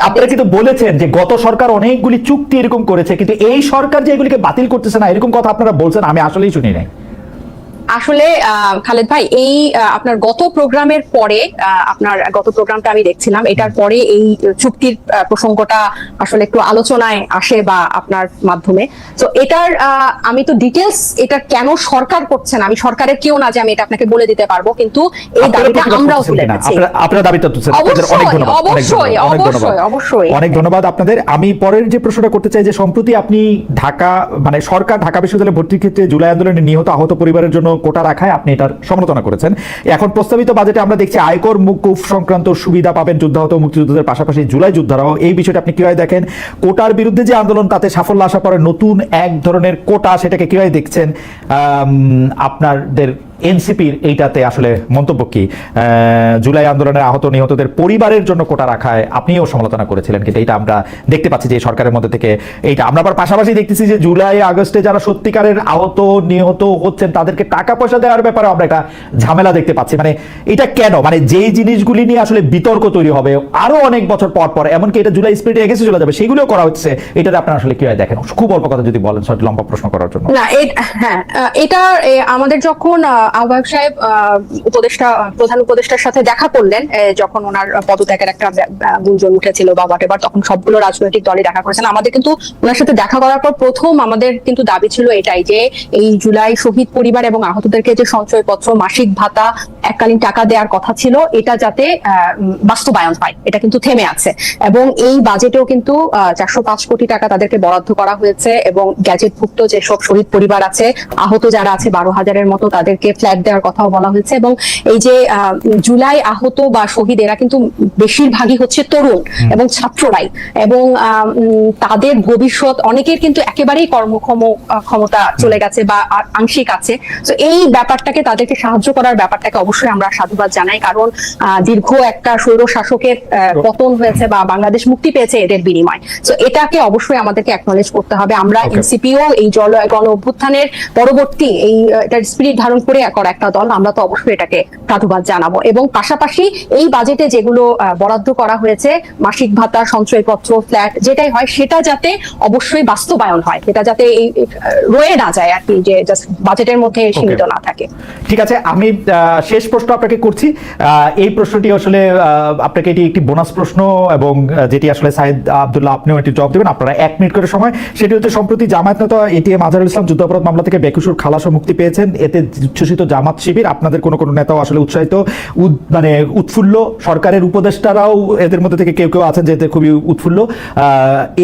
আপনারা কিন্তু বলেছেন যে গত সরকার অনেকগুলি চুক্তি এরকম করেছে, কিন্তু এই সরকার যে এগুলিকে বাতিল করতেছে না, এরকম কথা আপনারা বলছেন, আমি আসলেই শুনি নাই। আসলে খালেদ ভাই, এই আপনার গত প্রোগ্রামের পরে, আপনার গত প্রোগ্রামটা আমি দেখছিলাম, এটার পরে এই চুক্তির প্রসঙ্গটা আসলে একটু আলোচনায় আসে বা আপনার মাধ্যমে। তো এটার আমি তো ডিটেলস, এটা কেন সরকার করছে না, আমি সরকারের কেউ না যে আমি এটা আপনাকে বলে দিতে পারবো, কিন্তু এই দাবিটা আমরাও তুলে এনেছি। আপনারা দাবিটা তুলছেন, অবশ্যই অনেক ধন্যবাদ আপনাদের। আমি পরের যে প্রশ্নটা করতে চাই যে সম্প্রতি আপনি ঢাকা, মানে সরকার ঢাকা বিশ্ববিদ্যালয়ে ভর্তির ক্ষেত্রে জুলাই আন্দোলনে নিহত আহত পরিবারের জন্য কোটা রাখায় আপনি এটার সমালোচনা করেছেন। এখন প্রস্তাবিত বাজেটে আমরা দেখছি আয়কর মুকুফ সংক্রান্ত সুবিধা পাবেন যুদ্ধাহত মুক্তিযোদ্ধাদের পাশাপাশি জুলাই যোদ্ধারাও। এই বিষয়টা আপনি কিভাবে দেখেন? কোটার বিরুদ্ধে যে আন্দোলন, তাতে সাফল্য আসার পরে নতুন এক ধরনের কোটা, সেটাকে কিভাবে দেখছেন? আপনাদের এনসিপির এইটাতে আসলে মন্তব্য কি? জুলাই আন্দোলনের আহত নিহতদের পরিবারের জন্য কোটা রাখায় আপনিও সমালোচনা করেছিলেন, কিন্তু এটা আমরা দেখতে পাচ্ছি যে সরকারের মধ্যে থেকে এইটা আমরা আবার পাশাপাশি দেখতেছি যে জুলাই আগস্টে যারা সত্যিকারের আহত নিহত হচ্ছেন তাদেরকে টাকা পয়সা দেওয়ার ব্যাপারে আমরা একটা ঝামেলা দেখতে পাচ্ছি। মানে এটা কেন? মানে যেই জিনিসগুলি নিয়ে আসলে বিতর্ক তৈরি হবে আরো অনেক বছর পর পর, এমনকি এটা জুলাই স্পিরিটে এগেছে চলে যাবে, সেগুলোও করা হচ্ছে, এটাতে আপনারা আসলে কিভাবে দেখেন? খুব অল্প কথা যদি বলেন, লম্বা প্রশ্ন করার জন্য। না, হ্যাঁ, এটা আমাদের যখন আহ্বায়ক সাহেব প্রধান উপদেষ্টার সাথে দেখা করলেন, যখন ওনার পদত্যাগের একটা গুঞ্জন উঠেছিল বা হোয়াটএভার, তখন সবগুলো রাজনৈতিক দলই দেখা করেছেন। আমাদের কিন্তু ওনার সাথে দেখা করার পর প্রথম আমাদের কিন্তু দাবি ছিল এটাই, যে এই জুলাই শহীদ পরিবার এবং আহতদেরকে যে সঞ্চয়পত্র, মাসিক ভাতা, এককালীন টাকা দেওয়ার কথা ছিল, এটা যাতে বাস্তবায়ন হয়। এটা কিন্তু থেমে আছে এবং এই বাজেটেও কিন্তু 405 কোটি টাকা তাদেরকে বরাদ্দ করা হয়েছে এবং গ্যাজেটভুক্ত যেসব শহীদ পরিবার আছে, আহত যারা আছে 12,000-এর মতো, তাদেরকে ফ্ল্যাট দেওয়ার কথাও বলা হয়েছে। এবং এই যে জুলাই আহত বা শহীদ, এরা কিন্তু বেশিরভাগই হচ্ছে তরুণ এবং ছাত্ররাই, এবং তাদের ভবিষ্যৎ, অনেকের কিন্তু একেবারেই কর্মক্ষমতা চলে গেছে বা আংশিক আছে। তো এই ব্যাপারটাকে, তাদেরকে সাহায্য করার ব্যাপারটাকে অবশ্যই আমরা সাধুবাদ জানাই, কারণ দীর্ঘ একটা স্বৈর শাসকের পতন হয়েছে বা বাংলাদেশ মুক্তি পেয়েছে এদের বিনিময়। তো এটাকে অবশ্যই আমাদেরকে অ্যাকনলেজ করতে হবে। আমরা এনসিপিও এই গণ অভ্যুত্থানের পরবর্তী এটার স্পিরিট ধারণ করে করা একটা দল, আমরা তো অবশ্যই এটাকে সাধুবাদ জানাবো। এবং পাশাপাশি এই বাজেটে যেগুলো বরাদ্দ করা হয়েছে, মাসিক ভাতা, সঞ্চয়পত্র, ফ্ল্যাট, যেটাই হয় সেটা যাতে অবশ্যই বাস্তবায়ন হয়, এটা যাতে এই রয়ে না যায় আর কি, যে জাস্ট বাজেটের মধ্যে সীমিত না থাকে। ঠিক আছে, আমি শেষ প্রশ্ন আপনাকে করছি। এই প্রশ্নটি আসলে আপনাকে এটি একটি বোনাস প্রশ্ন, এবং যেটি আসলে সাইদ আব্দুল্লাহ আপনিও এটি জবাব দেবেন, আপনারা 1 মিনিট করে সময়। সেটি হচ্ছে, সম্প্রতি জামায়াত নেতা এটিএম আজহারুল ইসলাম যুদ্ধাপরাধ মামলা থেকে বেকসুর খালাস ও মুক্তি পেয়েছেন। এতে উচ্ছ্বসিত জামাত শিবির, আপনাদের কোনো কোনো নেতাও আসলে উৎসাহিত, মানে উৎফুল্ল, সরকারের উপদেষ্টারাও এদের মধ্যে থেকে কেউ কেউ আছেন যে এতে খুবই উৎফুল্ল।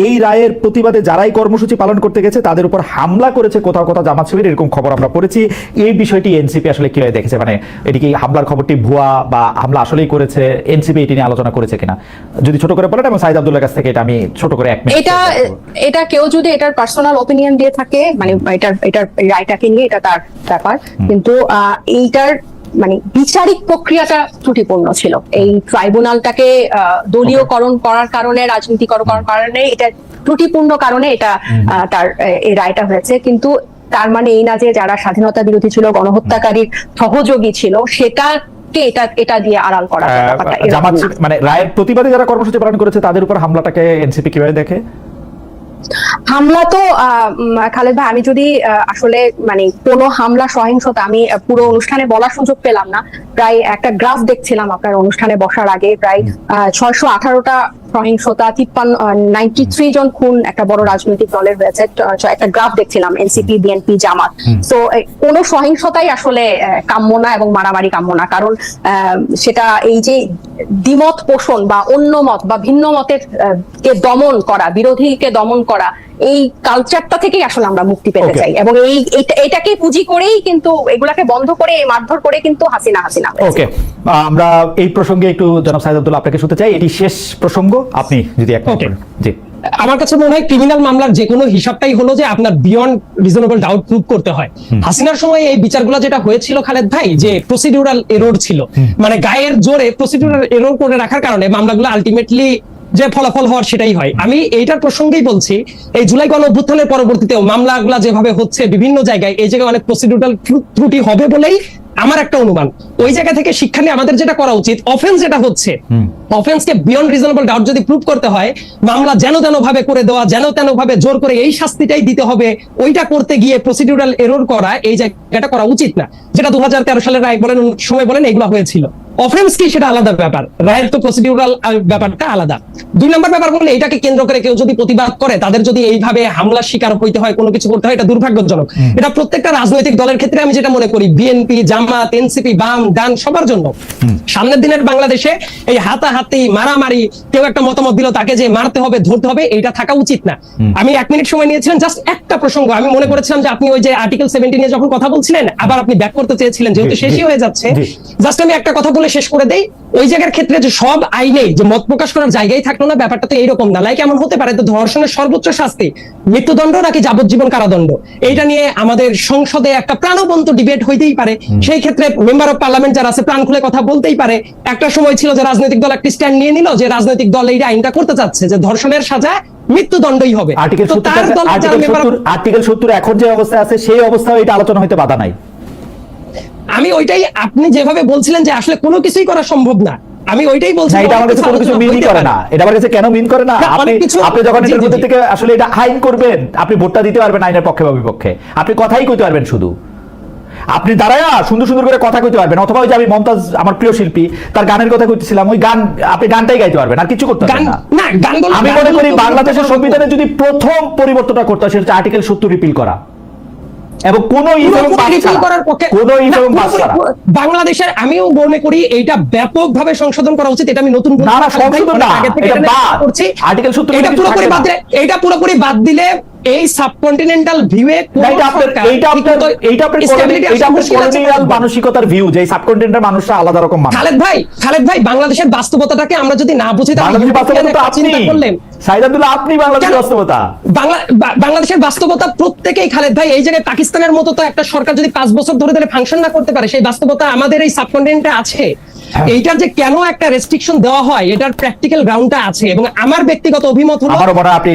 এই রায়ের প্রতিবাদে যারাই কর্মসূচি পালন করতে গেছে তাদের উপর হামলা করেছে কোথাও কোথাও জামাত শিবির, এরকম খবর আমরা পড়েছি। এই বিষয়টি এনসিপি আসলে কিভাবে দেখেছে, মানে এটি কি হামলার খবরটি ভুয়া বা হামলা আসলেই করেছে, এনসিপি এটি নিয়ে আলোচনা করেছে কিনা যদি ছোট করে বলেন, এবং সাইদ আব্দুল্লাহর কাছ থেকে এটা আমি ছোট করে এক মিনিট। এটা কেউ যদি এটার পার্সোনাল ওপিনিয়ন দিয়ে থাকে, মানে এটার রায়টাকে নিয়ে এটা তার ব্যাপার, কিন্তু এইটার মানে বিচারিক প্রক্রিয়াটা ত্রুটিপূর্ণ ছিল। এই ট্রাইব্যুনালটাকে দলীয়করণ করার কারণে, রাজনীতিকরণ করার কারণে, এটা ত্রুটিপূর্ণ কারণে এটা তার এই রায়টা হয়েছে। কিন্তু তার মানে এই না যে যারা স্বাধীনতা বিরোধী ছিল, গণহত্যাকারীর সহযোগী ছিল, এটা দিয়ে আড়াল করা ব্যাপারটা জামাত মানে রায়ের প্রতিবাদে যারা কর্মসূচি পালন করেছে তাদের উপর হামলাটাকে এনসিপি কিভাবে দেখে? হামলা তো খালেদ ভাই, আমি যদি আসলে মানে কোনো হামলা সহিংসতা আমি পুরো অনুষ্ঠানে বলার সুযোগ পেলাম না। প্রায় একটা গ্রাফ দেখছিলাম আপনার অনুষ্ঠানে বসার আগে, প্রায় 618টা সহিংসতা, 93 জন খুন একটা বড় রাজনৈতিক দলের হয়েছে, একটা গ্রাফ দেখছিলাম এনসিপি, বিএনপি, জামাত। তো কোনো সহিংসতাই আসলে কাম্য না এবং মারামারি কাম্য না, কারণ সেটা এই যে দ্বিমত পোষণ বা অন্য মত বা ভিন্ন মতের কে দমন করা, বিরোধীকে দমন করা, এই কালচারটা থেকেই আসলে আমরা মুক্তি পেতে চাই, এবং এটাকে পুঁজি করেই কিন্তু এগুলাকে বন্ধ করে মারধর করে কিন্তু হাসিনা ওকে, আমরা এই প্রসঙ্গে একটু জনাব সাইদ আব্দুল্লাহ আপনাকে শুনতে চাই, এটি শেষ প্রসঙ্গ, আপনি যদি একটা জি। আমার কাছে মনে হয় ক্রিমিনাল মামলার যে কোনো হিসাবটাই হলো যে আপনার বিয়ন্ড রিজনেবল ডাউট প্রুভ করতে হয়। হাসিনার সময় এই বিচারগুলো যেটা হয়েছিল খালেদ ভাই, যে প্রসিডিউরাল এরর ছিল, মানে গায়ের জোরে প্রসিডিউরাল এরর করে রাখার কারণে মামলাগুলো আলটিমেটলি যে ফলাফল হওয়ার সেটাই হয়। আমি এইটার প্রসঙ্গেই বলছি, এই জুলাই গণ অভ্যুত্থানের পরবর্তীতেও মামলাগুলা যেভাবে হচ্ছে বিভিন্ন জায়গায়, এই জায়গায় অনেক প্রসিডিউরাল ত্রুটি হবে বলেই আমার একটা অনুমান। ওই জায়গা থেকে শিক্ষা নিয়ে আমাদের যেটা করা উচিত, অফেন্স যেটা হচ্ছে, অফেন্সকে বিয়ন্ড রিজনেবল ডাউট যদি প্রুভ করতে হয়, মামলা যেন তেন ভাবে করে দেওয়া, যেন তেন ভাবে জোর করে এই শাস্তিটাই দিতে হবে, ওইটা করতে গিয়ে প্রসিডিউরাল এরর করা, এই জায়গাটা করা উচিত না। যেটা 2013 সালের রায় বলেন, সময় বলেন, এগুলো হয়েছিল। অফেন্স কি সেটা আলাদা ব্যাপার, রায়ের তো প্রসিডিউরাল ব্যাপারটা আলাদা। 2 নম্বর ব্যাপার বললে, এটাকে কেন্দ্র করে কেউ যদি প্রতিবাদ করে, তাদের যদি এইভাবে হামলার শিকার হইতে হয়, কোনো কিছু করতে হয়, এটা দুর্ভাগ্যজনক। এটা প্রত্যেকটা রাজনৈতিক দলের ক্ষেত্রে আমি যেটা মনে করি, বিএনপি, জামাত, এনসিপি, বাম, ডান, সবার জন্য সামনের দিনের বাংলাদেশে এই হাতাহাতি, মারামারি, কেউ একটা মতামত দিল তাকে যে মারতে হবে, ধরতে হবে, এটা থাকা উচিত না। আমি 1 মিনিট সময় নিয়েছিলাম জাস্ট একটা প্রসঙ্গ, আমি মনে করেছিলাম যে আপনি ওই যে আর্টিকেল 70 নিয়ে যখন কথা বলছিলেন, আবার আপনি ব্যাক করতে চেয়েছিলেন, যেহেতু শেষই হয়ে যাচ্ছে, জাস্ট আমি একটা কথা বলে শেষ করে দেই। ওই জায়গার ক্ষেত্রে যে সব আইনেই যে মত প্রকাশ করার জায়গায় থাকলো না, ব্যাপারটা তো এইরকম না। লাইক এমন হতে পারে তো ধর্ষণের সর্বোচ্চ শাস্তি মৃত্যুদণ্ড নাকি যাবজ্জীবন কারাদণ্ড, এইটা নিয়ে আমাদের সংসদে একটা প্রাণবন্ত ডিবেট হইতেই পারে। সেই ক্ষেত্রে মেম্বার অফ পার্লামেন্ট যারা আছে প্রাণ খুলে কথা বলতেই পারে। একটা সময় ছিল যে রাজনৈতিক দল একটি স্ট্যান্ড নিয়ে নিল, যে রাজনৈতিক দল এই আইনটা করতে চাচ্ছে যে ধর্ষণের সাজা মৃত্যুদণ্ডই হবে। আর্টিকেল 70 এখন যে অবস্থা আছে সেই অবস্থায় এটা আলোচনা হইতে বাধা নাই। আমি ওইটাই, আপনি যেভাবে বলছিলেন যে আসলে কোনো কিছুই করা সম্ভব না, আমি ওইটাই বলছি। এটা আমার কাছে কোনো কিছু মিন করে না, এটা আমার কাছে কেন মিন করে না, আপনি যখন এটার মধ্যে থেকে আসলে এটা আইন করবেন, আপনি ভোটটা দিতে পারবেন আইনের পক্ষে বা বিপক্ষে, আপনি কথাই কইতে পারবেন, শুধু আপনি দাঁড়ায়া সুন্দর সুন্দর করে কথা কইতে পারবেন, অথবা ওই যে আমি মমতাজ, আমার প্রিয় শিল্পী, তার গানের কথা কইতেছিলাম, ওই গান আপনি গানটাই গাইতে পারবেন, আর কিছু করতে পারবেন না। আমি মনে করি বাংলাদেশের সংবিধানে যদি প্রথম পরিবর্তনটা করতে হয়, সেটা হচ্ছে আর্টিকেল 70 রিপিল করা, এবং কোন বাংলাদেশের, আমিও মনে করি এইটা ব্যাপকভাবে সংশোধন করা উচিত। এটা আমি নতুন এটা পুরোপুরি বাদ দিলে এই সাবকন্টিনেন্টাল ভিউয়ে মানসিকতার ভিউ, যে সাবকন্টিনেন্টাল মানুষরা আলাদা রকম মানুষ। খালেদ ভাই বাংলাদেশের বাস্তবতাটাকে আমরা যদি না বুঝি, বাংলাদেশের বাস্তবতা প্রত্যেকেই, খালেদ ভাই, এই জায়গায় পাকিস্তানের মতো তো একটা সরকার যদি 5 বছর ধরে ফাংশন না করতে পারে, সেই বাস্তবতা আমাদের এই সাবকন্টিনেন্টে আছে। এইটার যে কেন একটা রেস্ট্রিকশন দেওয়া হয়, এটার প্র্যাকটিক্যাল গ্রাউন্ডটা আছে, এবং আমার ব্যক্তিগত অভিমত হলো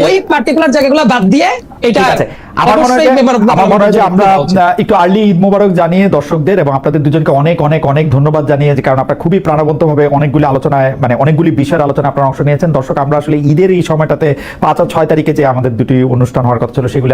ওই পার্টিকুলার জায়গাগুলো বাদ দিয়ে এটা। আমার মনে হয় যে আমরা একটু আর্লি ঈদ মোবারক জানিয়ে দর্শকদের এবং আপনাদের দুজনকে অনেক অনেক অনেক ধন্যবাদ জানিয়ে, যে কারণ আপনারা খুবই প্রাণবন্ত ভাবে অনেকগুলি আলোচনায়, মানে অনেকগুলি বিষয়ের আলোচনা আপনারা অংশ নিয়েছেন। দর্শক, আমরা আসলে ঈদের এই সময়টাতে 5 আর 6 তারিখে যে আমাদের দুটি অনুষ্ঠান হওয়ার কথা ছিল, সেগুলি